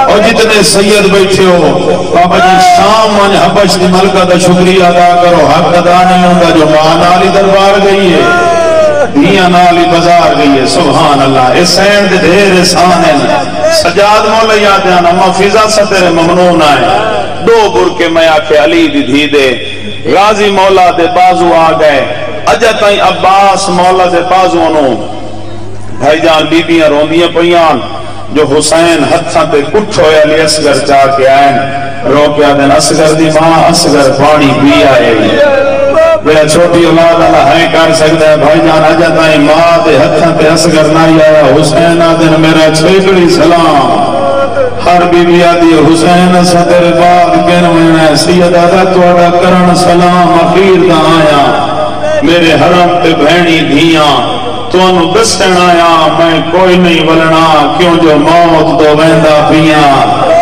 اور جتنے سید بیٹھے ہو بابا جی شام من حبش دی ملکہ دا شکریہ ادا کرو حق ادا نہیں ہوگا جو ماں نالی دربار گئی ہے دھیاں نالی بازار گئی ہے سبحان اللہ اس سین دے دھیر احسان ہے سجاد مولا یاد ہے اما فضا ستر ممنون آئے دو برکے میں آکھے علی دی دھی دے غازی مولا دے بازو آ گئے اجا تائیں عباس مولا دے بازو انہوں بھائی جان بی بیاں روندیاں پیان جو حسین ہتھاں تے کٹھ ہویا لی اصغر چاہ کے آئیں رو کیا دن اصغر دی ماں اصغر پانی پی آئے میرا چھوٹی اولاد اللہ ہے کر سکتا ہے بھائی جان اجا تائیں ماں دے ہتھاں تے اصغر نہیں آیا حسین آدن میرا چھیکڑی سلام ہر بی بی آدھی حسین صدر بعد کن میں سید آدھا توڑا کرن سلام اخیر دا آیا میرے حرم تے بہنی دھیاں تو انہوں دستن آیا میں کوئی نہیں ولنا کیوں جو موت دو ویندہ پیاں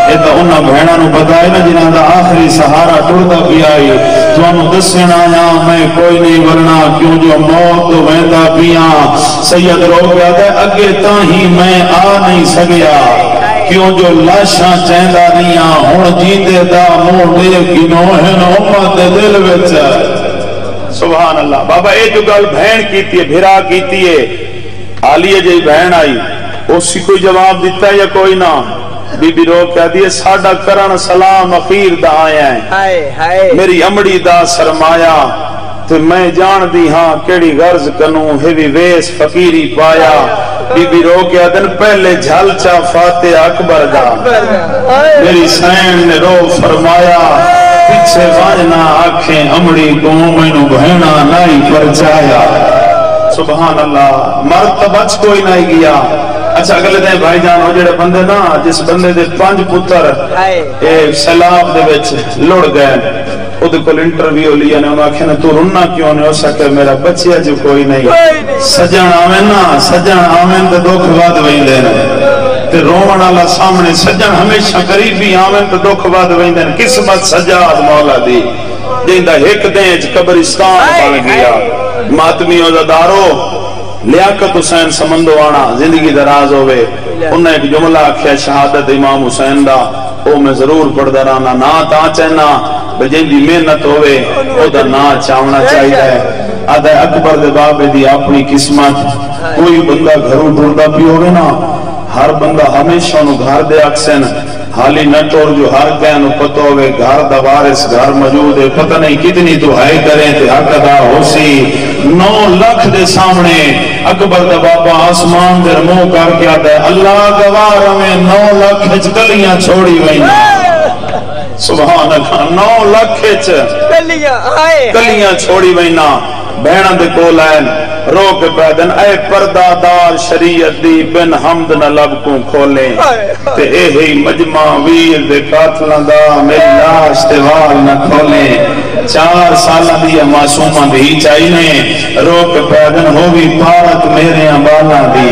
یہ تو انہوں بہنہ نو بتائے نا جنہاں دا آخری سہارا ٹوڑتا پی آئی تو انہوں دستن آیا میں کوئی نہیں ولنا کیوں جو موت دو ویندہ پیاں سید رو گیا دے اگے تاہی میں آ نہیں سگیا کیوں جو لاشاں چیندہ نیاں ہون جیندے دا موں دے گنوہن امت دل وچ سبحان اللہ بابا اے جو گل بہن کیتی ہے بھرا کیتی ہے آلیہ جی بہن آئی اسی کوئی جواب دیتا ہے یا کوئی نہ بی بی رو کہہ دیئے ساڑھا کرن سلام اخیر دا آیا ہے میری امڑی دا سرمایا تو میں جان دی ہاں کیڑی غرض کنوں ہیوی ویس فقیری پایا بی بی رو کہہ دن پہلے جھل چا فاتح اکبر دا میری سین نے رو فرمایا پیچھے واجنا آنکھیں امڑی کو مینو بہنا نہیں پرچایا سبحان اللہ مرتبہ کوئی نہیں گیا اچھا اگلے دیں بھائی جان ہو جڑے بندے نا جس بندے دے 5 پتر سیلاب دے وچ لڑ گئے او دے کول انٹرویو لیا نے انہوں آکھے تو رننا کیوں نے ہو سکے میرا بچیا جو کوئی نہیں سجن آمین نا سجن آمین دے دکھ واد وہیں دینا تے رومن اللہ سامنے سجن ہمیشہ قریبی آمین تے دکھ واد وہیں دینا قسمت سجاد مولا دی دیندہ ایک دینج قبرستان بن گیا ماتمی عزدارو لیاقت حسین سمندوانا زندگی دراز ہوئے انہیں ایک جملہ کیا شہادت امام حسین دا او میں ضرور پڑھ درانا نا تا چہنا بجن دی محنت ہوئے او دا نا چاونا چاہیے آدھے اکبر دے بابے دی اپنی قسمت کوئی بندہ گھروں ٹرتا پی ہوگے نا ہر بندہ ہمیشہ انہوں گھر دے اکسن حالی نہ ٹور جو ہر کہنو پتہ ہوئے گھر دا وارث گھر موجود ہے پتہ نہیں کتنی دعائیں کریں تے حق ادا ہو سی 9 لاکھ دے سامنے اکبر دا بابا آسمان دے منہ کر کے آتا ہے اللہ گوار میں 9 لاکھ کلیاں چھوڑی ہوئی سبحان اللہ 9 لاکھ کلیاں چھوڑی ہوئی نا بہناں دے کول آئین رو کے پیدن اے پردہ دار شریعت دی بن حمد نہ لب کو کھولیں تے اے ہی مجمع ویر دے قاتلہ دا میری لاش دیوال نہ کھولیں 4 سالہ دی معصومہ دی چاہیے رو کے پیدن ہوگی پارت میرے بالا دی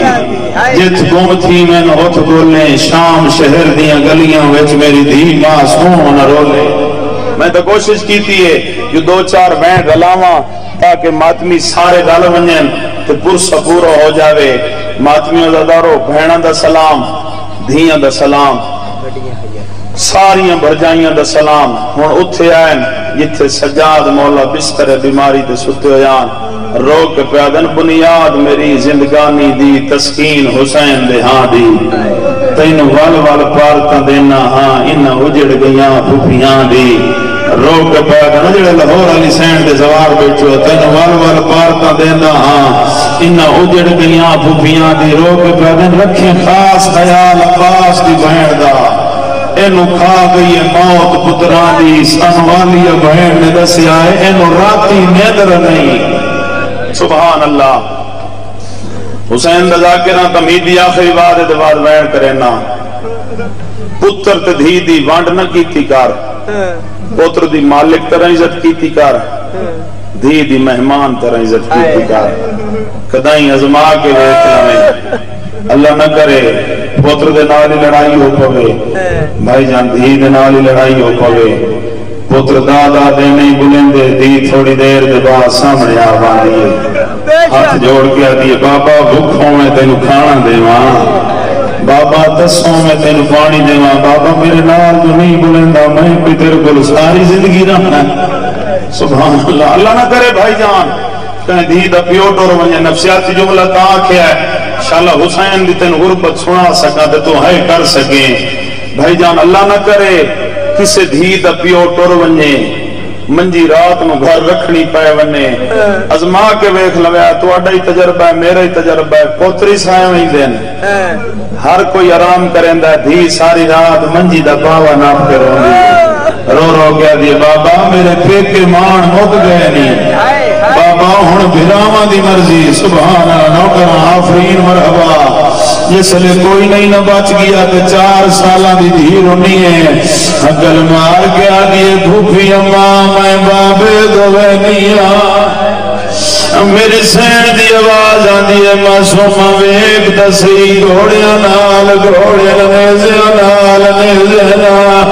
جت گم تھی میں نہ ہوت گولیں شام شہر دیاں گلیاں وچ میری دی معصوم نہ رولے میں تو کوشش کی تھی ہے جو 2-4 بینڈ رلاواں تاکہ ماتمی سارے گل ونجن تے پرسا پورا ہو جاوے ماتمیوں دا دارو بہناں دا سلام دھیاں دا سلام ساریاں بھرجائیاں دا سلام ہن اوتھے آئن جتھے سجاد مولا بستر بیماری تے ستے ہویان رو کے پیادن بنیاد میری زندگانی دی تسکین حسین دے ہاں دی تین وال پارتاں دینا ہاں انہاں اجڑ گیاں پھپیاں دی رو کے پیادن جڑے لاہور علی سینڈ دے زوار بیٹھو تین وال پارتاں دینا ہاں انہاں اجڑ گیاں پھپیاں دی رو کے پیادن رکھیں خاص خیال عباس دی بہن دا اینو کھا گئی موت پتران دی سنوالی بہن نے دسیا ہے اینو راتی نیدر نہیں سبحان اللہ حسین دا ذاکرہ تمیدی آخری بار دے بعد وین کرینا پتر تے دھی دی وانڈ نہ کیتی کار پتر دی مالک طرح عزت کیتی کار دھی دی مہمان طرح عزت کیتی کار کدائیں ازما کے ویکھنا میں اللہ نہ کرے پتر دے نال لڑائی ہو پوے بھائی جان دھی دے نال لڑائی ہو پوے پتر دادا دے نہیں بلندے دی تھوڑی دیر دے بعد سامنے آ باندھی ہاتھ جوڑ کے آتی بابا بھوکھوں میں تینوں کھانا دے ماں بابا دسوں میں تینوں پانی دے ماں بابا میرے نال جو نہیں بلندہ میں بھی تیرے کو ساری زندگی رہنا سبحان اللہ اللہ نہ کرے بھائی جان کہیں دھی دا پیوٹ اور ونجے نفسیاتی جملہ تا کیا ہے انشاءاللہ حسین دی تین غربت سنا سکا تے تو ہے کر سکیں بھائی جان اللہ نہ کرے کسے دھی دا پیو ٹر ونجے منجی رات نو گھر رکھنی پائے ونے ازما کے ویکھ لویا تو اڈا ہی تجربہ ہے میرا ہی تجربہ ہے پوتری سائیں ہی دین ہر کوئی آرام کریندا ہے دھی ساری رات منجی دا باوا ناپ کے رو رو گیا دی بابا میرے پیکے مان مک گئے نہیں بابا ہن بھراواں دی مرضی سبحان اللہ نوکر آفرین مرحبا جس لئے کوئی نہیں نہ بچ گیا تو 4 سالہ دی دھی رونی ہے اگل مار کے آگئے بھوپی اماں میں بابے دوے نیا میری سین دی آواز آدھی ہے معصومہ ویک دسی گھوڑیاں نال گھوڑیاں نیزیاں نال نیزیاں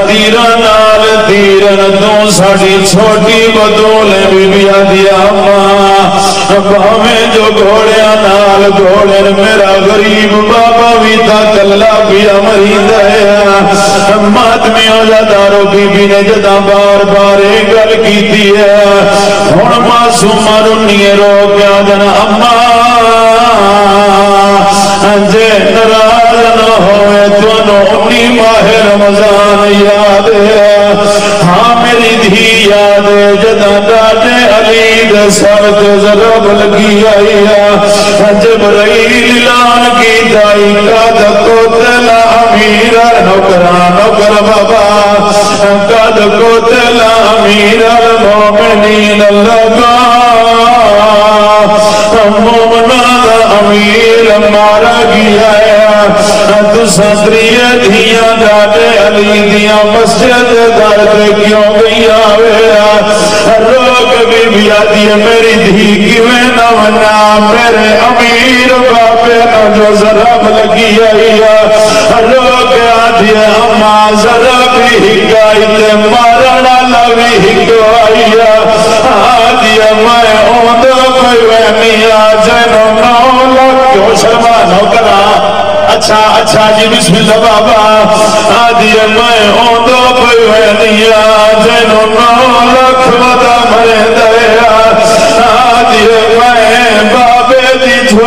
تیران نال تیران دوں ساڑی چھوٹی بدولیں بھی بھی آدھی آماں باہمیں جو گھوڑیاں نال گھوڑیاں میرا غریب بابا بھی تھا کلہ بھی امرید ہے ماتمیوں جداروں بی بی نے جدہ بار بار ایک گل کی تھی ہے ہون معصومہ رنیے رو کیا جنا اماں جے نراز نہ ہوئے تو نونی ماہ رمضان یاد ہے ہاں میری دھی یاد ہے جدہ ڈاٹے علی دے سرد ضرب لگی آئی ہے جبرائیل لان کی دائی قد قتل امیر نوکران نوکر بابا قد قتل امیر المومنین لگا مومنان امیر مارا گیا ہے تو صدریہ دھیاں ڈاٹے علی دیاں مسجد دارتے کیوں گئی آوے روک بھی بھی آدھی ہے میری دھی کیویں نہ ونا میرے امیر باپے نہ جو ضرب لگی آئی ہے روک آدھی ہے اماں ضرب ہکائی تے مارنا لوی ہکائی ہے آدھی ہے میں اوندہ کوئی وہمی آجنو نولا کیوں شرمانو کرا اچھا جی بسم اللہ بابا آدھی ہے میں اوندہ کوئی وہمی آجنو نولا کھوڑا مرے دیا آدھی ہے میں بابے دی چھوڑا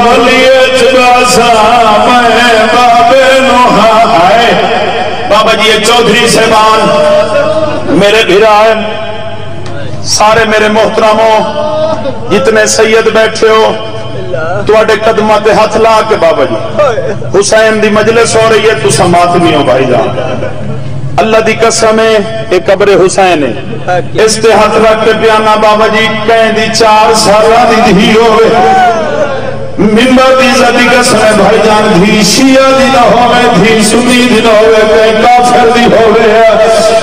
صاحبان میرے بھرائن سارے میرے محترموں جتنے سید بیٹھے ہو تواڈے قدماں تے ہاتھ لا کے بابا جی حسین دی مجلس ہو رہی ہے تساں ماتمی ہو بھائی جان اللہ دی قسم ہے ایک قبر حسین ہے اس تے ہاتھ رکھ کے پیانا بابا جی کہیں دی 4 سالہ دی دھی ہوئے ممبر دی زدی قسم ہے بھائی جان دھی شیعہ دی نہ ہوئے دھی سنی دی نہ ہوئے کہیں کافر دی ہوئے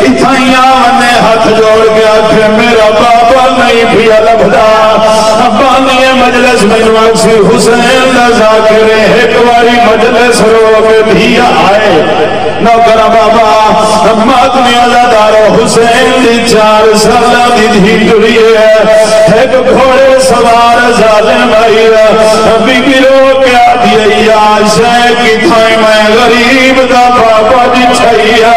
اتھائیاں نے ہاتھ جوڑ گیا کہ میرا بابا نہیں بھی لبدا بانی مجلس منواسی حسین دا ذاکر ایک واری مجلس رو کے بھی آئے نوکر بابا ماتمی عزادارو حسین دی 4 سالہ دی دھی ٹری ہے ایک گھوڑے سوار ظالم آئی بی بی رو کیا دیا شے کی تھائی میں غریب دا بابا جی چھائیا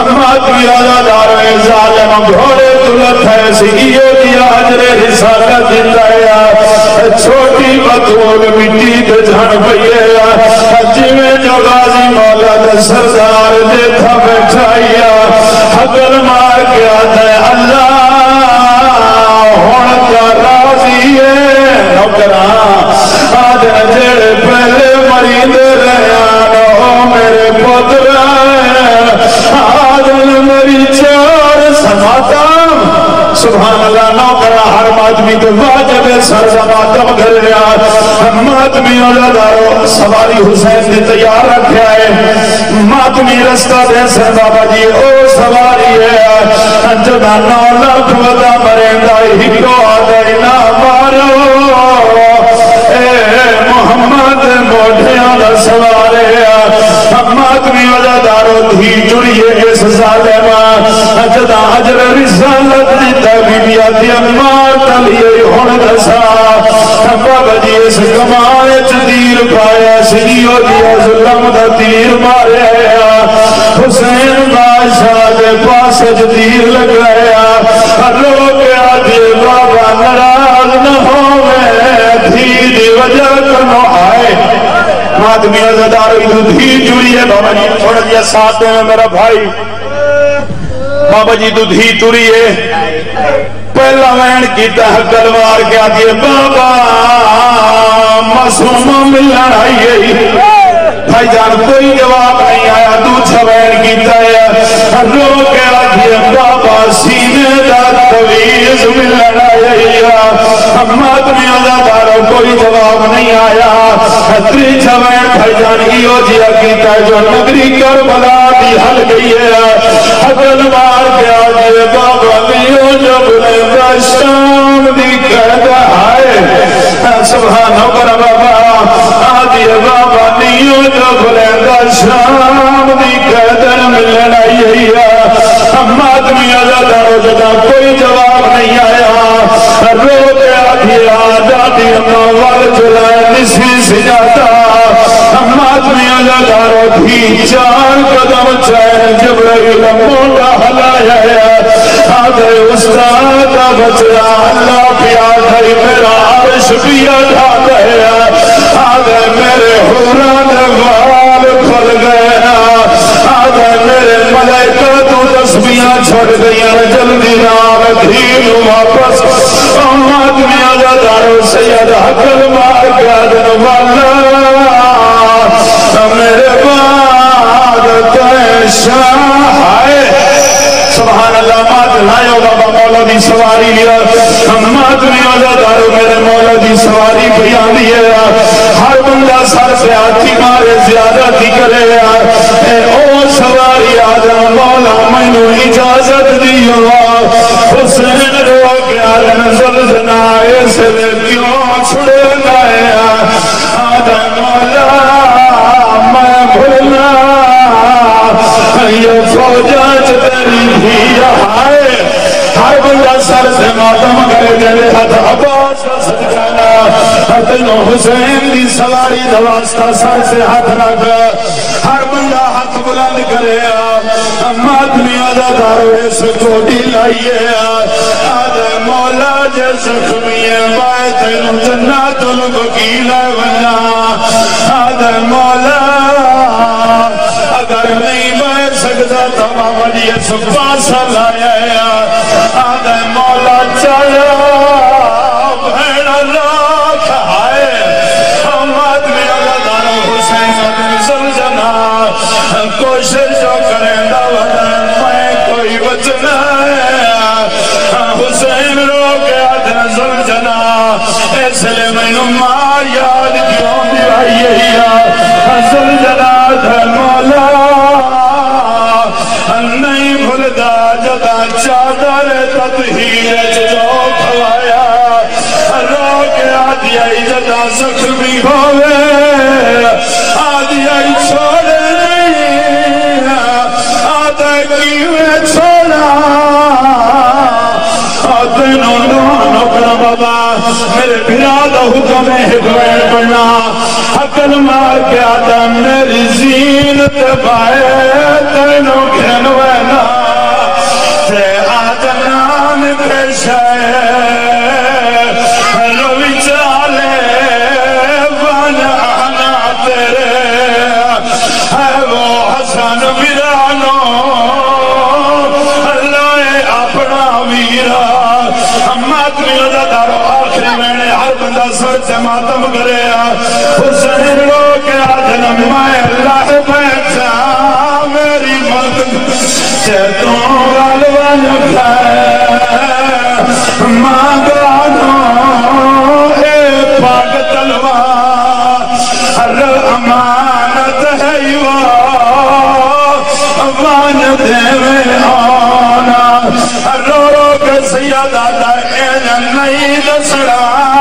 ماتمی عزادارو ظالم گھوڑے دلت ہے سیئے دیا حجر رسالت دیا چھوٹی بطول مٹی دے جھن پئیے جویں جو غازی مولا دے سردار دے تھا بیٹھایا حقل مار کے آتا ہے اللہ ہون کا راضی ہے نوکران آج جڑے پہلے مرید رہا میرے پتر آج میری 4 سماتم سبحان اللہ نوکرا ہر ماتمی تو واجب سر سماتم گھر رہا ماتمی عزادارو سواری حسین نے تیار رکھا ہے ماتمی رستہ دے سر بابا جی او سواری ہے جدا 9 لاکھ ودا مرندہ ہی کو آدھائی نہ مارو اے محمد موڑھیاں دا سوارے ماتمی عزادارو دھی جڑیے اس ظالمہ جدا حجر رسالت دیتا بی بی آتی امار تلیے ہون دسا بابا جی اس کمائے چدیر پایا سنیو دیا ظلم دا تیر مارے حسین بادشاہ دے پاس جدیر لگ گیا لوگ آدھے بابا نراز نہ ہوئے دھی دی وجہ کرنو آئے ماتمی عزادارو ادھو دھی جوڑی ہے بابا جی تھوڑا جیا ساتھ میں میرا بھائی بابا جی ادھو دھی جوڑی ہے پہلا وین کیتا ہے کلوار کیا دیئے بابا معصوم ملن آئیے بھائی جان کوئی جواب نہیں آیا دوسرا وین کیتا ہے رو کیا دیئے بابا سینے دا تویز ملن آئیے ماتمی عزادارو کوئی جواب نہیں آیا تیسرا وین بھائی جان ایو جیا کیتا ہے جو نگری کربلا دی حل گئی ہے حقل مار کیا دیئے بابا میو جب شام دی قید آئے سبحانہ کر بابا آدھی بابا نیو جو بلیندہ شام دی قید ملن آئی ماتمی عزادارو جدا کوئی جواب نہیں آیا رو کے آدھی آدھی نوال جلائے نسی سجاتا ماتمی عزادارو بھی 4 قدم چاہے جبرائیل مولا حلایا آدھے استاد بچیا اللہ پیا گئی میرا عرش پیا جا گیا آدھے میرے حوران وال کھل گیا آدھے میرے ملائکہ تو تسبیاں چھڑ گیا جلدی نام دھیر واپس آدمی عزادارو سید حقل مار گیا دن والا میرے بعد شاہ آئے سبحان اللہ مات لائیو بابا مولا دی سواری لیا ماتمی عزادارو میرے مولا دی سواری بیان دیا ہر بندہ سر سے آتی مارے زیادہ دی کرے او سواری آدم مولا مینو اجازت دیو حسین رو گیا نظر زنائے سے کیوں چھڑے گئے آدم مولا میں بھولنا یہ فوجات تیری بھی آئے ہر بندہ سر سے ماتم کرے جلے حد عباس صدقانا تینو حسین دی سواری دواستا سر سے ہاتھ رکھا ہر بندہ ہاتھ بلند کرے ماتمی عزادارو اس کوٹی لائیے آدھے مولا جے زخمی بائے تینو جنات الوکیل بنا آدھے مولا اگر نہیں بائے لگتا تمام ولی پاسا لایا آدھے مولا چایا بھیڑ لاکھ آئے ہم آدمی اگدار حسین بن زلجنا کوشش جو کریں دا ودن میں کوئی بچنا ہے حسین رو کے آدھن زلجنا اس لئے میں نمار یاد کیوں دیوائی زلجنا دھر مولا نہیں بھلدا جدا چادر تطہیر جو کھوایا رو کے آدھی آئی جدا زخمی ہوئے آدھی آئی چھوڑے نہیں آدھا کیویں چھوڑا آدھے نونو کرا بابا میرے بھرادہ حکم حکمین پڑھنا حقل مار کے آدھا میری زینت بائے تینوں گھنوینا تے آدھا نام پیش ہے روی چالے بنانا تیرے ہے وہ حسن برانو اللہ اپنا ویرا ہمات میں عزدارو آخری میں نے ہر بندہ سر سے ماتم کرے حسین رو کے آدھن میں اللہ بیٹھا میری مدد سے تو غالبان کھائے مانگانو اے پاک تلوار ہر امانت ہے یوا وان دیوے آنا رو رو کے سیادہ دا اے نہیں دسڑا